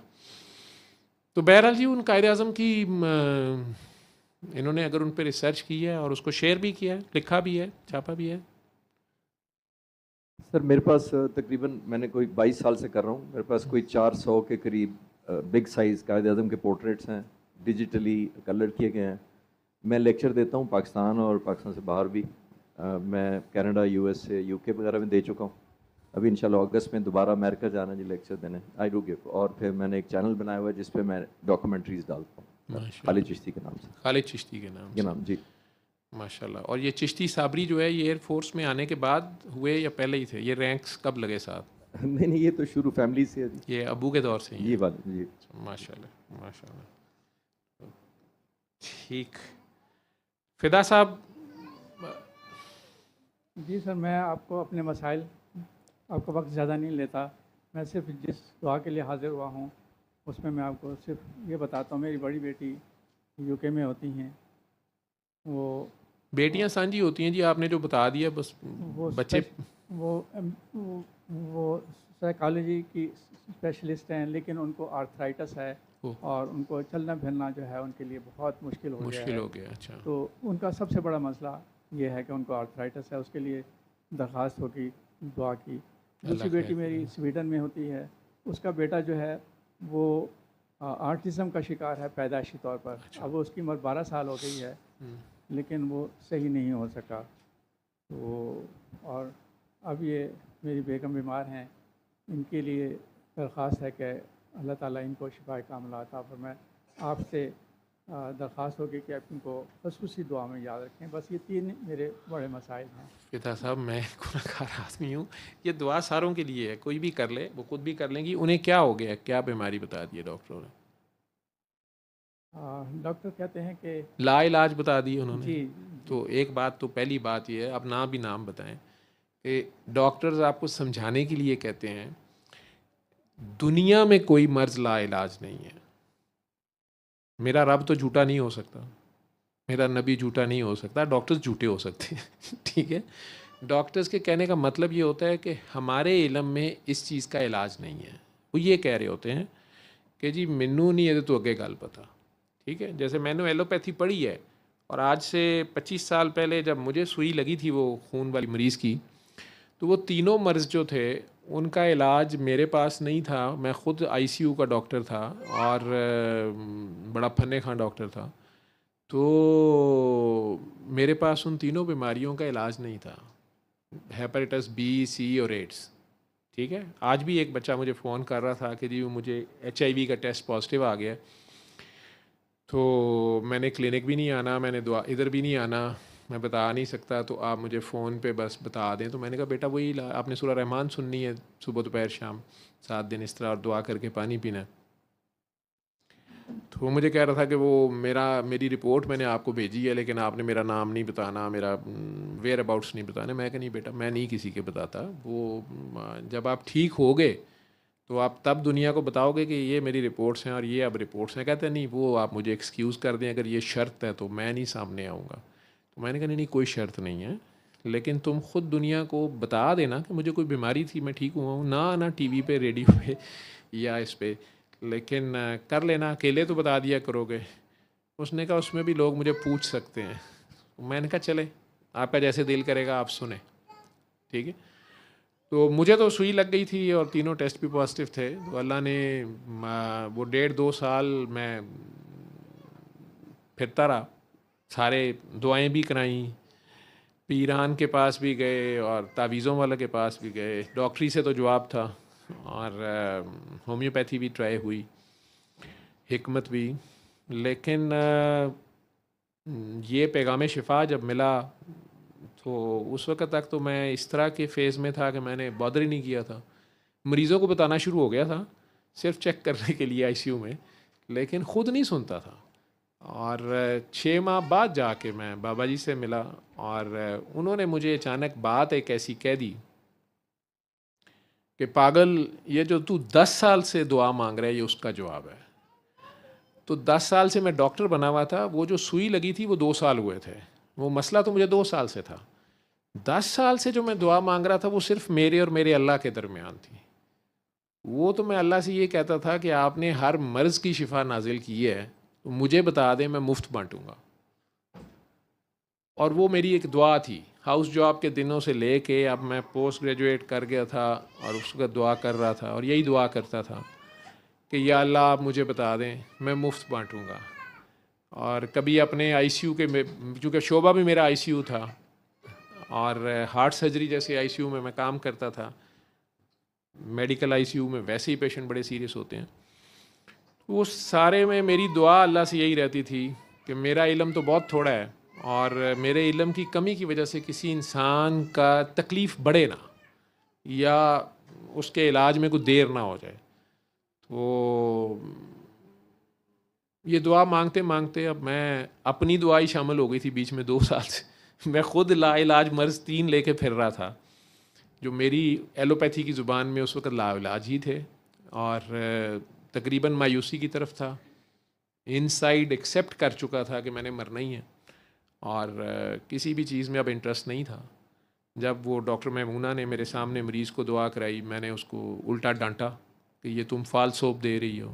तो बहरहाल जी उन कायदे आज़म की इन्होंने अगर उन पर रिसर्च की है और उसको शेयर भी किया है, लिखा भी है, छापा भी है। सर मेरे पास तकरीबन मैंने कोई 22 साल से कर रहा हूँ, मेरे पास कोई 400 के करीब बिग साइज़ कायदे आज़म के पोर्ट्रेट्स हैं, डिजिटली कलर किए गए हैं। मैं लेक्चर देता हूँ पाकिस्तान और पाकिस्तान से बाहर भी। मैं कनाडा, यूएस से, यूके वगैरह में दे चुका हूँ। अभी इंशाल्लाह अगस्त में दोबारा अमेरिका जाना जी लेक्चर देने, आई डू गिव। और फिर मैंने एक चैनल बनाया हुआ है जिस पे मैं डॉक्यूमेंट्रीज डालता हूँ, खालिद चिश्ती के नाम से। खालिद चिश्ती के नाम जी माशाल्लाह। और ये चिश्ती साबरी जो है, ये एयरफोर्स में आने के बाद हुए या पहले ही थे? ये रैंक्स कब लगे साथ? नहीं, ये तो शुरू फैमिली से है जी। ये अबू के दौर से ही ये बात जी। माशाल्लाह माशाल्लाह। ठीक, फिदा साहब। जी सर, मैं आपको अपने मसाइल, आपका वक्त ज़्यादा नहीं लेता। मैं सिर्फ जिस दुआ के लिए हाज़िर हुआ हूँ उसमें मैं आपको सिर्फ ये बताता हूँ। मेरी बड़ी बेटी यूके में होती हैं, वो बेटियां सांझी होती हैं जी, आपने जो बता दिया बस। वो बच्चे वो साइकोलॉजी की स्पेशलिस्ट हैं, लेकिन उनको आर्थराइटिस है और उनको चलना फिरना जो है उनके लिए बहुत मुश्किल हो गया। अच्छा, तो उनका सबसे बड़ा मसला ये है कि उनको आर्थराइटिस है, उसके लिए दरख्वास्त होगी दुआ की। दूसरी बेटी मेरी स्वीडन में होती है, उसका बेटा जो है वो आर्टिज़म का शिकार है पैदाइशी तौर पर। अच्छा। अब उसकी उम्र 12 साल हो गई है, लेकिन वो सही नहीं हो सका। तो और अब ये मेरी बेगम बीमार हैं, इनके लिए दरख्वास्त है कि अल्लाह ताला इनको शिफाए कामिला अता फरमाए। आपसे दरख्वास्त होगी कि आप इनको ख़ुसूसी दुआ में याद रखें। बस ये 3 मेरे बड़े मसाइल हैं। पिता साहब, मैं गुनहगार आदमी हूँ, ये दुआ सारों के लिए है, कोई भी कर ले, वो खुद भी कर लेंगी। उन्हें क्या हो गया, क्या बीमारी बता दी है डॉक्टरों ने? डॉक्टर कहते हैं कि लाइलाज बता दी उन्होंने जी। तो एक बात तो पहली बात ये है, अब ना भी नाम बताएं, कि डॉक्टर्स आपको समझाने के लिए कहते हैं दुनिया में कोई मर्ज लाइलाज नहीं है। मेरा रब तो झूठा नहीं हो सकता, मेरा नबी झूठा नहीं हो सकता, डॉक्टर्स झूठे हो सकते हैं। ठीक है, डॉक्टर्स के कहने का मतलब ये होता है कि हमारे इल्म में इस चीज़ का इलाज नहीं है। वो ये कह रहे होते हैं कि जी मैनू नहीं है तो अगे गल पता। ठीक है, जैसे मैंने एलोपैथी पढ़ी है, और आज से 25 साल पहले जब मुझे सुई लगी थी वो खून वाली मरीज़ की, तो वो तीनों मर्ज़ जो थे उनका इलाज मेरे पास नहीं था। मैं ख़ुद आईसीयू का डॉक्टर था और बड़ा फन्ने खां डॉक्टर था, तो मेरे पास उन तीनों बीमारियों का इलाज नहीं था, हेपेटाइटिस बी, सी और एड्स। ठीक है, आज भी एक बच्चा मुझे फ़ोन कर रहा था कि जी मुझे HIV का टेस्ट पॉजिटिव आ गया, तो मैंने क्लिनिक भी नहीं आना, मैंने दुआ इधर भी नहीं आना, मैं बता नहीं सकता, तो आप मुझे फ़ोन पे बस बता दें। तो मैंने कहा बेटा वही आपने सूरह रहमान सुननी है सुबह दोपहर शाम 7 दिन इस तरह, और दुआ करके पानी पीना है। तो वो मुझे कह रहा था कि वो मेरी रिपोर्ट मैंने आपको भेजी है, लेकिन आपने मेरा नाम नहीं बताना, मेरा वेयर अबाउट्स नहीं बताना। मैं कहा नहीं बेटा, मैं नहीं किसी के बताता, वो जब आप ठीक हो गए तो आप तब दुनिया को बताओगे कि ये मेरी रिपोर्ट्स हैं और ये अब रिपोर्ट्स हैं। कहते हैं नहीं, वो आप मुझे एक्सक्यूज़ कर दें, अगर ये शर्त है तो मैं नहीं सामने आऊँगा। तो मैंने कहा नहीं कोई शर्त नहीं है, लेकिन तुम ख़ुद दुनिया को बता देना कि मुझे कोई बीमारी थी, मैं ठीक हुआ हूँ, ना आना टीवी पे, रेडियो पे या इस पे, लेकिन कर लेना, अकेले तो बता दिया करोगे। उसने कहा उसमें भी लोग मुझे पूछ सकते हैं। मैंने कहा चले, आपका जैसे दिल करेगा आप सुने। ठीक है, तो मुझे तो सुई लग गई थी और तीनों टेस्ट भी पॉजिटिव थे। तो अल्लाह ने वो 1.5-2 साल मैं फिरता रहा, सारे दुआएं भी कराई, पीरान के पास भी गए और तावीज़ों वाले के पास भी गए, डॉक्टरी से तो जवाब था, और होम्योपैथी भी ट्राई हुई, हिकमत भी। लेकिन ये पैगाम शिफा जब मिला तो उस वक़्त तक तो मैं इस तरह के फ़ेज़ में था कि मैंने बॉदर ही नहीं किया था। मरीज़ों को बताना शुरू हो गया था सिर्फ चेक करने के लिए आईसीयू में, लेकिन ख़ुद नहीं सुनता था। और 6 माह बाद जाके मैं बाबा जी से मिला और उन्होंने मुझे अचानक बात एक ऐसी कह दी कि पागल, ये जो तू 10 साल से दुआ मांग रहा है ये उसका जवाब है। तो 10 साल से मैं डॉक्टर बना हुआ था, वो जो सुई लगी थी वो 2 साल हुए थे, वो मसला तो मुझे 2 साल से था। 10 साल से जो मैं दुआ मांग रहा था वो सिर्फ मेरे और मेरे अल्लाह के दरमियान थी। वो तो मैं अल्लाह से ये कहता था कि आपने हर मर्ज़ की शिफा नाजिल की है तो मुझे बता दें, मैं मुफ्त बांटूंगा। और वो मेरी एक दुआ थी। हाउस जॉब के दिनों से लेके अब मैं पोस्ट ग्रेजुएट कर गया था और उस वक्त दुआ कर रहा था और यही दुआ करता था कि या अल्लाह आप मुझे बता दें, मैं मुफ्त बांटूंगा। और कभी अपने आईसीयू के में, चूँकि शोबा भी मेरा आईसीयू था और हार्ट सर्जरी जैसे आईसीयू में मैं काम करता था, मेडिकल आईसीयू में वैसे ही पेशेंट बड़े सीरियस होते हैं, वो सारे में मेरी दुआ अल्लाह से यही रहती थी कि मेरा इल्म तो बहुत थोड़ा है और मेरे इल्म की कमी की वजह से किसी इंसान का तकलीफ़ बढ़े ना या उसके इलाज में कोई देर ना हो जाए। तो ये दुआ मांगते मांगते अब मैं अपनी दुआ ही शामिल हो गई थी बीच में 2 साल से। मैं ख़ुद लाइलाज मर्ज़ 3 लेके फिर रहा था, जो मेरी एलोपैथी की ज़ुबान में उस वक़्त लाइलाज ही थे और तकरीबन मायूसी की तरफ था। इनसाइड एक्सेप्ट कर चुका था कि मैंने मरना ही है और किसी भी चीज़ में अब इंटरेस्ट नहीं था। जब वो डॉक्टर मैमूना ने मेरे सामने मरीज़ को दुआ कराई, मैंने उसको उल्टा डांटा कि ये तुम फाल सोप दे रही हो।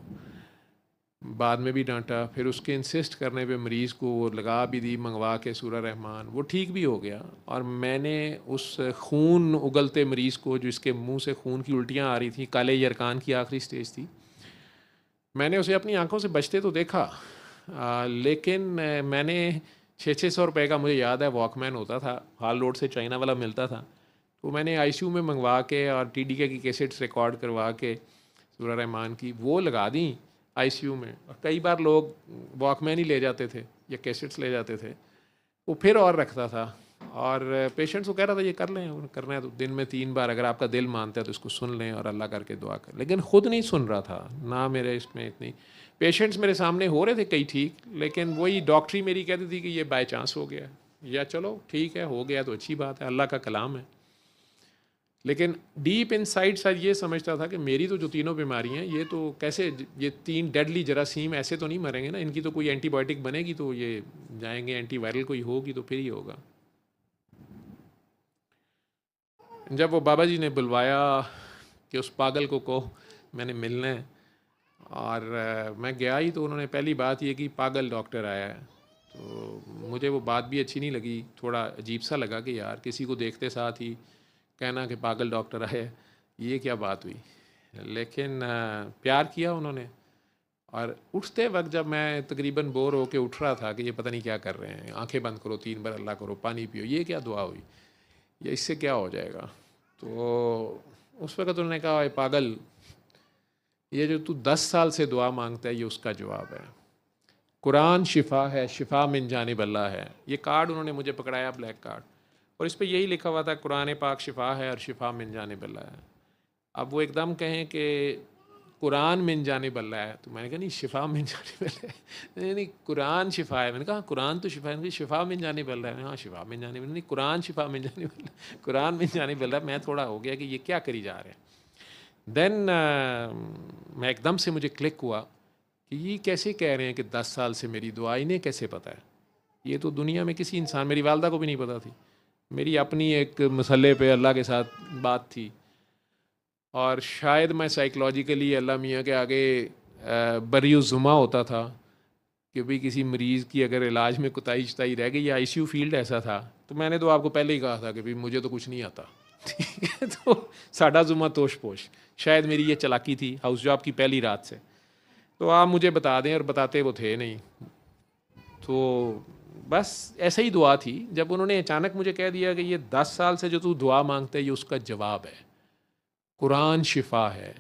बाद में भी डांटा, फिर उसके इंसिस्ट करने पे मरीज़ को वो लगा भी दी मंगवा के सूरह रहमान, वो ठीक भी हो गया। और मैंने उस खून उगलते मरीज़ को, जो इसके मुंह से खून की उल्टियाँ आ रही थी, काले यरकान की आखिरी स्टेज थी, मैंने उसे अपनी आंखों से बचते तो देखा। लेकिन मैंने 600-600 रुपये का, मुझे याद है, वॉकमैन होता था, हाल रोड से चाइना वाला मिलता था, तो मैंने आईसीयू में मंगवा के और टीडीके की कैसेट्स रिकॉर्ड करवा के सूरह रहमान की वो लगा दी आईसीयू में। और कई बार लोग वॉकमैन ही ले जाते थे या कैसेट्स ले जाते थे, वो फिर और रखता था और पेशेंट्स को कह रहा था ये कर लें, करना है तो दिन में 3 बार, अगर आपका दिल मानता है तो इसको सुन लें और अल्लाह करके दुआ कर। लेकिन ख़ुद नहीं सुन रहा था ना, मेरे इसमें इतनी पेशेंट्स मेरे सामने हो रहे थे कई ठीक, लेकिन वही डॉक्टरी मेरी कहती थी कि ये बाय चांस हो गया, या चलो ठीक है हो गया तो अच्छी बात है, अल्लाह का कलाम है। लेकिन डीप इनसाइड शायद ये समझता था कि मेरी तो जो तीनों बीमारियां हैं, ये तो कैसे, ये 3 डेडली जरासीम ऐसे तो नहीं मरेंगे ना, इनकी तो कोई एंटीबायोटिक बनेगी तो ये जाएंगे, एंटीवायरल कोई होगी तो फिर ही होगा। जब वो बाबा जी ने बुलवाया कि उस पागल को कहो मैंने मिलना है, और मैं गया ही, तो उन्होंने पहली बात ये कि पागल डॉक्टर आया है। तो मुझे वो बात भी अच्छी नहीं लगी, थोड़ा अजीब सा लगा कि यार किसी को देखते साथ ही कहना कि पागल डॉक्टर आया है, ये क्या बात हुई। लेकिन प्यार किया उन्होंने। और उठते वक्त जब मैं तकरीबन बोर होके उठ रहा था कि ये पता नहीं क्या कर रहे हैं, आंखें बंद करो, 3 बार अल्लाह करो, पानी पियो, ये क्या दुआ हुई, ये इससे क्या हो जाएगा। तो उस वक्त उन्होंने कहा ये पागल, ये जो तू 10 साल से दुआ मांगता है ये उसका जवाब है। कुरान शिफा है, शिफा मिन जानिब अल्लाह है। ये कार्ड उन्होंने मुझे पकड़ाया, ब्लैक कार्ड, और इस पर यही लिखा हुआ था कुरान पाक शिफा है और शिफा मिन जानिब अल्लाह है। अब वो एकदम कहें कि कुरान मिन जानिब अल्लाह है, तो मैंने कहा नहीं, शिफा मिन जानिब अल्लाह है। नहीं, कुरान शिफा है। मैंने कहा कुरान तो शिफा है, शिफा मिन जानिब अल्लाह है। हाँ शिफा मिन जानिब, नहीं कुरान शिफा मिन जानिब अल्लाह, कुरान मिन जानिब अल्लाह। मैं थोड़ा हो गया कि ये क्या करी जा रहे हैं। देन मैं एकदम से मुझे क्लिक हुआ कि ये कैसे कह रहे हैं कि 10 साल से मेरी दुआ, इन्हें कैसे पता है। ये तो दुनिया में किसी इंसान, मेरी वालदा को भी नहीं पता थी। मेरी अपनी एक मसले पे अल्लाह के साथ बात थी, और शायद मैं साइकोलॉजिकली अल्लाह मियाँ के आगे बरीउज़्ज़ुमा होता था कि भाई किसी मरीज़ की अगर इलाज में कोताही शताही रह गई, या आईसीयू फील्ड ऐसा था, तो मैंने तो आपको पहले ही कहा था कि भाई मुझे तो कुछ नहीं आता, ठीक है। तो साडा जुम्मा तोश पोश, शायद मेरी ये चालाकी थी हाउस जॉब की पहली रात से। तो आप मुझे बता दें, और बताते वो थे नहीं। तो बस ऐसा ही दुआ थी। जब उन्होंने अचानक मुझे कह दिया कि ये 10 साल से जो तू दुआ मांगता है ये उसका जवाब है, कुरान शिफा है,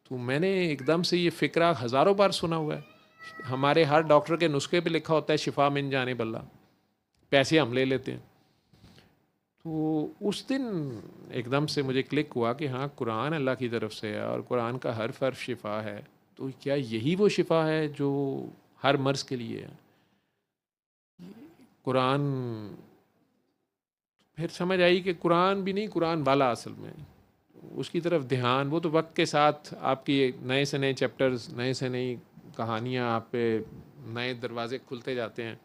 तो मैंने एकदम से ये फ़िक्रा हज़ारों बार सुना हुआ है। हमारे हर डॉक्टर के नुस्खे पे लिखा होता है शिफा मिन जाने बल्ला, पैसे हम ले लेते हैं। तो उस दिन एकदम से मुझे क्लिक हुआ कि हाँ, कुरान अल्लाह की तरफ से है और कुरान का हर हर्फ शिफा है। तो क्या यही वो शिफा है जो हर मर्ज़ के लिए है? कुरान फिर समझ आई कि कुरान भी नहीं, कुरान वाला असल में उसकी तरफ ध्यान, वो तो वक्त के साथ आपकी नए से नए चैप्टर्स, नए से नई कहानियाँ आप पे नए दरवाजे खुलते जाते हैं,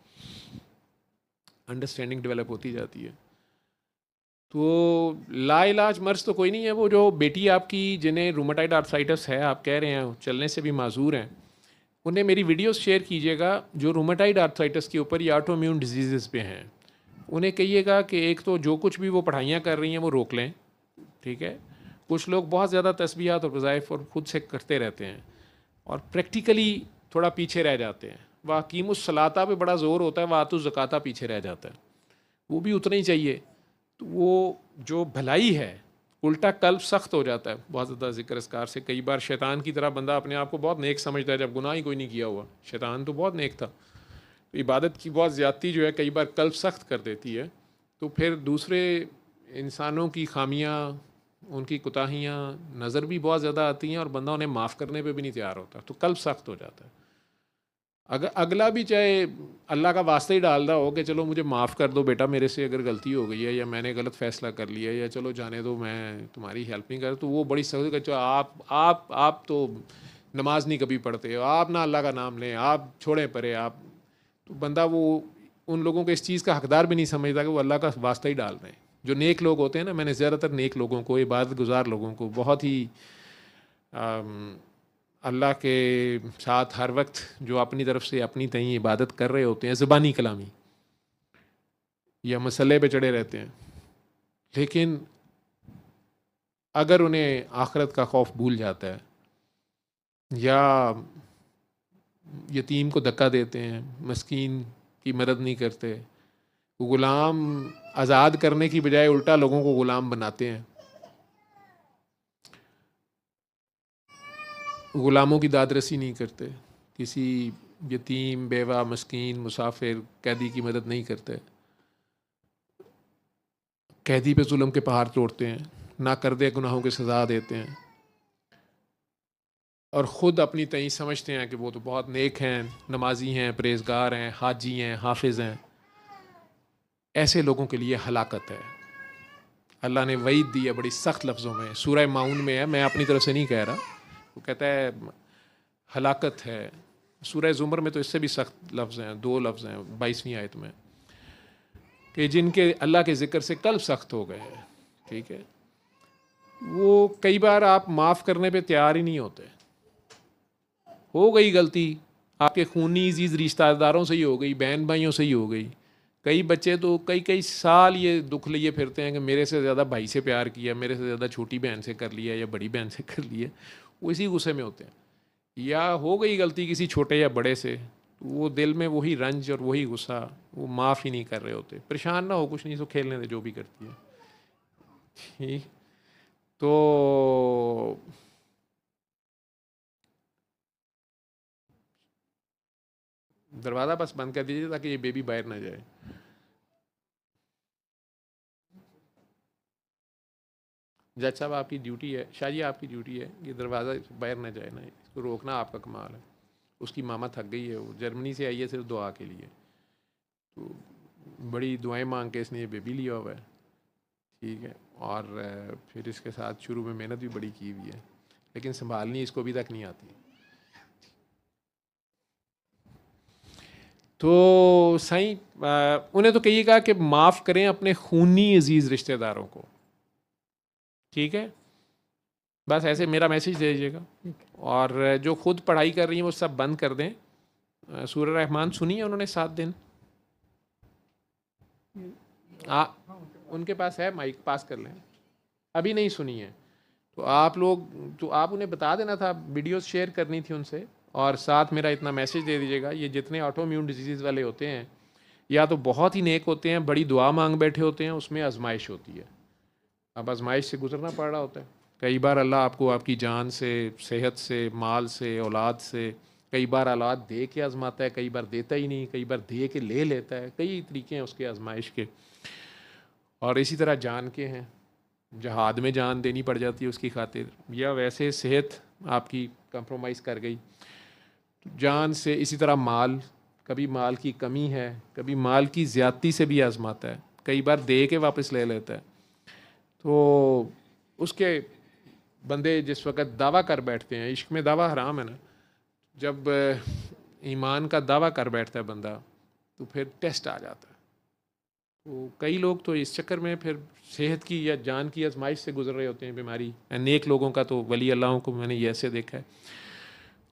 अंडरस्टैंडिंग डेवलप होती जाती है। तो लाइलाज मर्ज़ तो कोई नहीं है। वो जो बेटी आपकी जिन्हें रूमेटाइड आर्थराइटिस है, आप कह रहे हैं चलने से भी माजूर हैं, उन्हें मेरी वीडियोस शेयर कीजिएगा जो रूमेटाइड आर्थराइटिस के ऊपर या ऑटोइम्यून डिजीज़ पे हैं। उन्हें कहिएगा कि एक तो जो कुछ भी वो पढ़ाइयाँ कर रही हैं वो रोक लें, ठीक है। कुछ लोग बहुत ज़्यादा तस्बीहात और वज़ाइफ और ख़ुद से करते रहते हैं और प्रैक्टिकली थोड़ा पीछे रह जाते हैं। वह कीमुस्सलाता पे बड़ा ज़ोर होता है, वातु ज़काता पीछे रह जाता है, वो भी उतना ही चाहिए। तो वो जो भलाई है, उल्टा कल्ब सख्त हो जाता है बहुत ज़्यादा ज़िक्र अस्कार से। कई बार शैतान की तरह बंदा अपने आप को बहुत नेक समझता है, जब गुनाह ही कोई नहीं किया हुआ। शैतान तो बहुत नेक था। तो इबादत की बहुत ज़्यादती जो है कई बार कल्ब सख्त कर देती है, तो फिर दूसरे इंसानों की खामियां, उनकी कोताहियाँ नज़र भी बहुत ज़्यादा आती हैं और बंदा उन्हें माफ़ करने पे भी नहीं तैयार होता, तो कल्ब सख्त हो जाता है। अगर अगला भी चाहे अल्लाह का वास्ता ही डाल रहा हो कि चलो मुझे माफ़ कर दो बेटा, मेरे से अगर गलती हो गई है या मैंने गलत फ़ैसला कर लिया है, या चलो जाने दो, मैं तुम्हारी हेल्प नहीं कर, तो वो बड़ी सख्त कर, चलो आप तो नमाज नहीं कभी पढ़ते हो, आप ना अल्लाह का नाम लें, आप छोड़ें परे आप। तो बंदा वो उन लोगों को इस चीज़ का हकदार भी नहीं समझता कि वो अल्लाह का वास्ता ही डाल रहे हैं। जो नेक लोग होते हैं ना, मैंने ज़्यादातर नेक लोगों को, इबादत गुजार लोगों को, बहुत ही अल्लाह के साथ हर वक्त जो अपनी तरफ से अपनी तई इबादत कर रहे होते हैं, ज़बानी कलामी या मसले पे चढ़े रहते हैं, लेकिन अगर उन्हें आखिरत का खौफ भूल जाता है या यतीम को धक्का देते हैं, मस्कीन की मदद नहीं करते, गुलाम आज़ाद करने की बजाय उल्टा लोगों को गुलाम बनाते हैं, गुलामों की दादरसी नहीं करते, किसी यतीम, बेवा, मस्कीन, मुसाफिर, कैदी की मदद नहीं करते, कैदी पे जुल्म के पहाड़ तोड़ते हैं, ना कर दे गुनाहों की सज़ा देते हैं और ख़ुद अपनी तई समझते हैं कि वो तो बहुत नेक हैं, नमाजी हैं, परहेज़गार हैं, हाजी हैं, हाफिज़ हैं। ऐसे लोगों के लिए हलाकत है। अल्लाह ने वईद दी है बड़ी सख्त लफ्ज़ों में, सूरह माउन में है, मैं अपनी तरफ से नहीं कह रहा। वो कहता है हलाकत है। सूरह ज़ुमर में तो इससे भी सख्त लफ्ज़ हैं, 2 लफ्ज़ हैं 22वीं आयत में, कि जिनके अल्लाह के ज़िक्र से कल्ब सख्त हो गए हैं, ठीक है। वो कई बार आप माफ़ करने पे तैयार ही नहीं होते। हो गई गलती, आपके खूनी अजीज़ रिश्तेदारों से ही हो गई, बहन भाइयों से ही हो गई। कई बच्चे तो कई साल ये दुख लिए फिरते हैं कि मेरे से ज़्यादा भाई से प्यार किया, मेरे से ज़्यादा छोटी बहन से कर लिया या बड़ी बहन से कर लिया, वो इसी गुस्से में होते हैं। या हो गई गलती किसी छोटे या बड़े से, तो वो दिल में वही रंज और वही गुस्सा, वो माफ़ ही नहीं कर रहे होते। परेशान ना हो, कुछ नहीं, तो खेलने दे जो भी करती है, ठीक। तो दरवाज़ा बस बंद कर दीजिए ताकि ये बेबी बाहर ना जाए। जज साहब आपकी ड्यूटी है, शाहजी आपकी ड्यूटी है, ये दरवाज़ा बाहर ना जाए ना, इसको रोकना आपका कमाल है। उसकी मामा थक गई है, वो जर्मनी से आई है सिर्फ दुआ के लिए, तो बड़ी दुआएं मांग के इसने ये बेबी लिया हुआ है, ठीक है। और फिर इसके साथ शुरू में मेहनत भी बड़ी की हुई है, लेकिन संभालनी इसको अभी तक नहीं आती। तो सही उन्हें तो कहिएगा कि माफ़ करें अपने खूनी अजीज़ रिश्तेदारों को, ठीक है। बस ऐसे मेरा मैसेज दे दीजिएगा। और जो खुद पढ़ाई कर रही हैं वो सब बंद कर दें। सूरह रहमान सुनी है उन्होंने 7 दिन? उनके पास है माइक, पास कर लें। अभी नहीं सुनी है तो आप लोग, तो आप उन्हें बता देना था, वीडियोस शेयर करनी थी उनसे। और साथ मेरा इतना मैसेज दे दीजिएगा, ये जितने ऑटोइम्यून डिजीज़ वाले होते हैं या तो बहुत ही नेक होते हैं, बड़ी दुआ मांग बैठे होते हैं, उसमें आजमाइश होती है। अब आजमाइश से गुजरना पड़ रहा होता है। कई बार अल्लाह आपको आपकी जान से, सेहत से, माल से, औलाद से, कई बार औलाद दे के आजमाता है, कई बार देता ही नहीं, कई बार दे के ले लेता है। कई तरीके हैं उसके आजमाइश के। और इसी तरह जान के हैं, जहाद में जान देनी पड़ जाती है उसकी खातिर, या वैसे सेहत आपकी कंप्रोमाइज़ कर गई जान से। इसी तरह माल, कभी माल की कमी है, कभी माल की ज़्यादती से भी आजमाता है, कई बार दे के वापस ले लेता है। तो उसके बंदे जिस वक़्त दावा कर बैठते हैं, इश्क में दावा हराम है ना, जब ईमान का दावा कर बैठता है बंदा तो फिर टेस्ट आ जाता है। तो कई लोग तो इस चक्कर में फिर सेहत की या जान की आजमाइश से गुजर रहे होते हैं, बीमारी। नेक लोगों का तो वली अल्लाहों को मैंने ये ऐसे देखा है।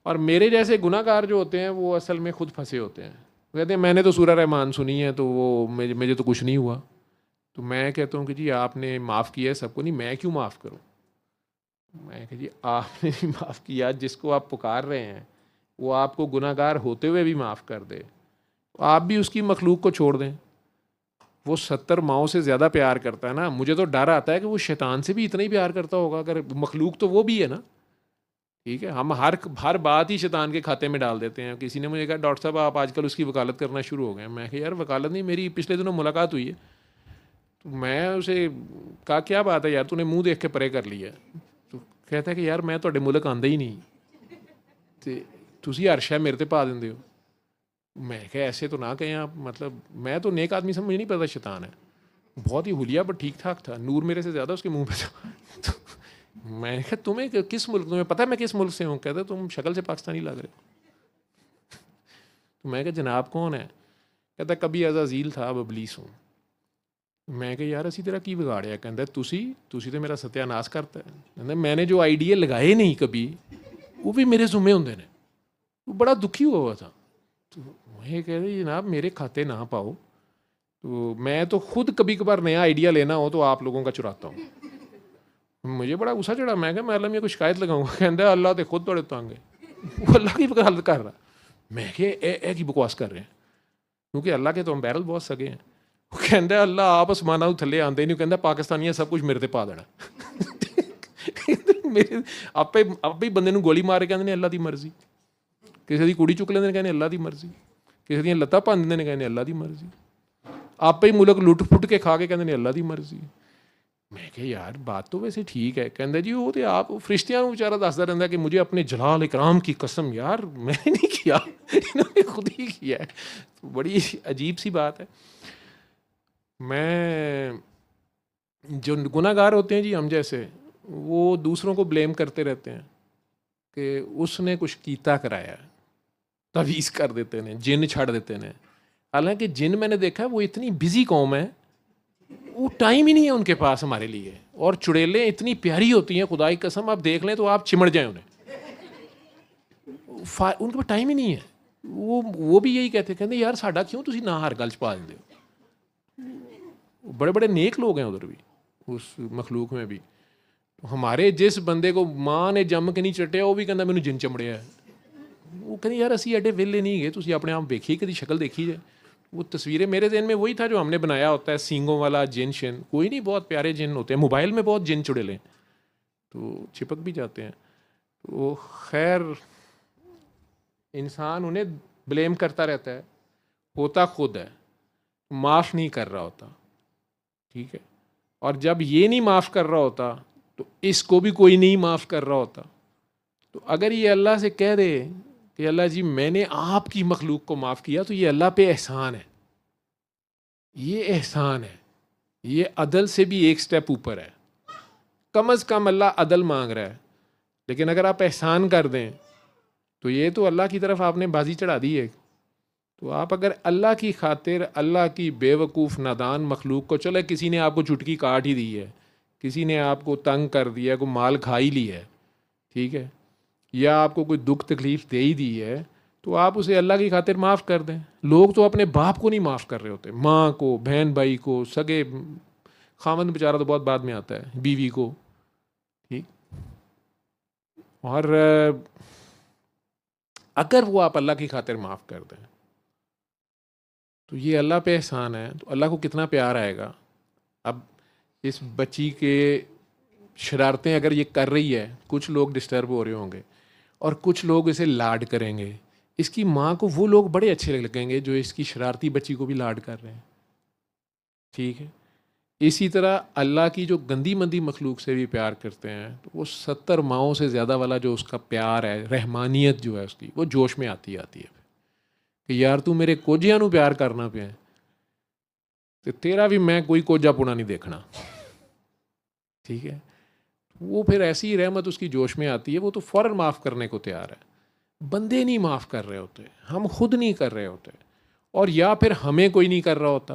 और मेरे जैसे गुनाहगार जो होते हैं वो असल में खुद फंसे होते हैं। वो कहते हैं मैंने तो सूरह रहमान सुनी है, तो वो मुझे तो कुछ नहीं हुआ। तो मैं कहता हूँ कि जी आपने माफ़ किया है सबको, नहीं मैं क्यों माफ़ करूँ। मैं कह जी आपने भी माफ़ किया, जिसको आप पुकार रहे हैं वो आपको गुनाहगार होते हुए भी माफ़ कर दे, तो आप भी उसकी मखलूक को छोड़ दें। वो 70 माओं से ज़्यादा प्यार करता है ना। मुझे तो डर आता है कि वो शैतान से भी इतना ही प्यार करता होगा, अगर मखलूक तो वो भी है ना। ठीक है, हम हर बात ही शैतान के खाते में डाल देते हैं। किसी ने मुझे कहा डॉक्टर साहब आप आजकल उसकी वकालत करना शुरू हो गए। मैं कहा यार वकालत नहीं, मेरी पिछले दिनों मुलाकात हुई है। तो मैं उसे कहा क्या बात है यार, तूने मुँह देख के परे कर लिया। तो कहता है कि यार मैं तो मुल्क आंदा ही नहीं, तो तुसी हर शय मेरे ते पा देंदे हो। मैं क्या ऐसे तो ना कहें आप, मतलब मैं तो नेक आदमी समझ नहीं पता शैतान है। बहुत ही हुलिया बट ठीक ठाक था, नूर मेरे से ज़्यादा उसके मुंह पे था। तो मैं क्या तुम्हें किस मुल्क, तुम्हें पता है मैं किस मुल्क से हूँ। कहते तुम शक्ल से पाकिस्तानी लग रहे हो। तो मैं क्या जनाब कौन है। कहता कभी अज़ाज़ील था अब इबलीस हूँ। मैं क्या यार ਅਸੀਂ तेरा की बिगाड़िया। कहता तुसी तो मेरा सत्यानाश करता है। कहता मैंने जो आइडिया लगाए नहीं कभी वो भी मेरे जुम्मे होंगे ने। वो बड़ा दुखी हुआ था। तो मैं कहते जनाब मेरे खाते ना पाओ, तो मैं तो खुद कभी कभार नया आइडिया लेना हो तो आप लोगों का चुराता हूँ। मुझे बड़ा गुस्सा चढ़ा। मैं क्या मैं अल्लाह में कोई शिकायत लगाऊंगा। कहता अल्लाह तो खुद थोड़े तंग है, वो अल्लाह की वकालत कर रहा। मैं क्या की बकवास कर रहे हैं, क्योंकि अल्लाह के तो हम बैरल बहुत सके हैं। वो कहता अल्लाह आप आसमाना थले आते नहीं, कहता पाकिस्तानियां सब कुछ मेरे ते पा देना। मेरे आपे बंदे नूं गोली मार के कहते अल्लाह की मर्जी, किसी की कुड़ी चुक लेंदे कहने अल्लाह की मर्जी, किसी दी लत्तां भन्न दिंदे ने कहने अल्लाह की मर्जी, आपे ही मुल्क लुट फुट के खा के कहते अल्लाह की मर्जी। मैं क्या यार बात तो वैसे ठीक है। कहते जी वो तो आप फरिश्तियां बेचारा दसदा रहता कि मुझे अपने जलाल इकराम की कसम, यार मैंने नहीं किया, इन्होंने खुद ही किया है। तो बड़ी अजीब सी बात है। मैं जो गुनाहगार होते हैं जी हम जैसे, वो दूसरों को ब्लेम करते रहते हैं कि उसने कुछ कीता कराया, तवीज़ कर देते हैं, जिन छड़ देते हैं। हालांकि जिन मैंने देखा है वो इतनी बिजी कौम है, वो टाइम ही नहीं है उनके पास हमारे लिए। और चुड़ैलें इतनी प्यारी होती हैं, खुदा की कसम आप देख लें तो आप चिमड़ जाएं उन्हें। उनके पास टाइम ही नहीं है। वो भी यही कहते यार साडा क्यों तुसी ना हर गल च पा देंदे हो। बड़े बड़े नेक लोग हैं उधर भी, उस मखलूक में भी। हमारे जिस बंदे को माँ ने जम के नहीं चटिया वो भी कहता मैनू जिन चमड़िया है। वो कहते यार असी एडे वेले नहीं गए, तुसी अपने आप देखिए, कभी शक्ल देखी जाए। वो तस्वीरें मेरे ज़हन में वही था जो हमने बनाया होता है, सींगों वाला जिन शिन। कोई नहीं, बहुत प्यारे जिन होते हैं, मोबाइल में बहुत जिन चुड़ैलें तो चिपक भी जाते हैं। तो खैर इंसान उन्हें ब्लेम करता रहता है, होता खुद है, माफ़ नहीं कर रहा होता। ठीक है, और जब ये नहीं माफ़ कर रहा होता तो इसको भी कोई नहीं माफ़ कर रहा होता। तो अगर ये अल्लाह से कह दे कि अल्लाह जी मैंने आपकी मखलूक को माफ़ किया, तो ये अल्लाह पे एहसान है, ये एहसान है, ये अदल से भी एक स्टेप ऊपर है। कम अज़ कम अल्लाह अदल मांग रहा है। लेकिन अगर आप एहसान कर दें तो ये तो अल्लाह की तरफ आपने बाजी चढ़ा दी है। तो आप अगर अल्लाह की खातिर अल्लाह की बेवकूफ़ नादान मखलूक को, चले किसी ने आपको चुटकी काट ही दी है, किसी ने आपको तंग कर दिया, कोई माल खा ही ली है, ठीक है, या आपको कोई दुख तकलीफ़ दे ही दी है, तो आप उसे अल्लाह की खातिर माफ़ कर दें। लोग तो अपने बाप को नहीं माफ़ कर रहे होते, माँ को, बहन भाई को, सगे खामद बेचारा तो बहुत बाद में आता है, बीवी को। ठीक, और अगर वो आप अल्लाह की खातिर माफ़ कर दें तो ये अल्लाह पे एहसान है, तो अल्लाह को कितना प्यार आएगा। अब इस बच्ची के शरारतें अगर ये कर रही है, कुछ लोग डिस्टर्ब हो रहे होंगे और कुछ लोग इसे लाड करेंगे, इसकी माँ को वो लोग बड़े अच्छे लगेंगे जो इसकी शरारती बच्ची को भी लाड कर रहे हैं, ठीक है। इसी तरह अल्लाह की जो गंदी मंदी मखलूक से भी प्यार करते हैं, तो वो 70 माओं से ज़्यादा वाला जो उसका प्यार है, रहमानियत जो है उसकी, वो जोश में आती है कि यार तू मेरे कोजिया नू प्यार करना पे तो तेरा भी मैं कोई कोजा पुना नहीं देखना, ठीक है। वो फिर ऐसी रहमत उसकी जोश में आती है, वो तो फ़ौरन माफ़ करने को तैयार है। बंदे नहीं माफ़ कर रहे होते, हम खुद नहीं कर रहे होते, और या फिर हमें कोई नहीं कर रहा होता।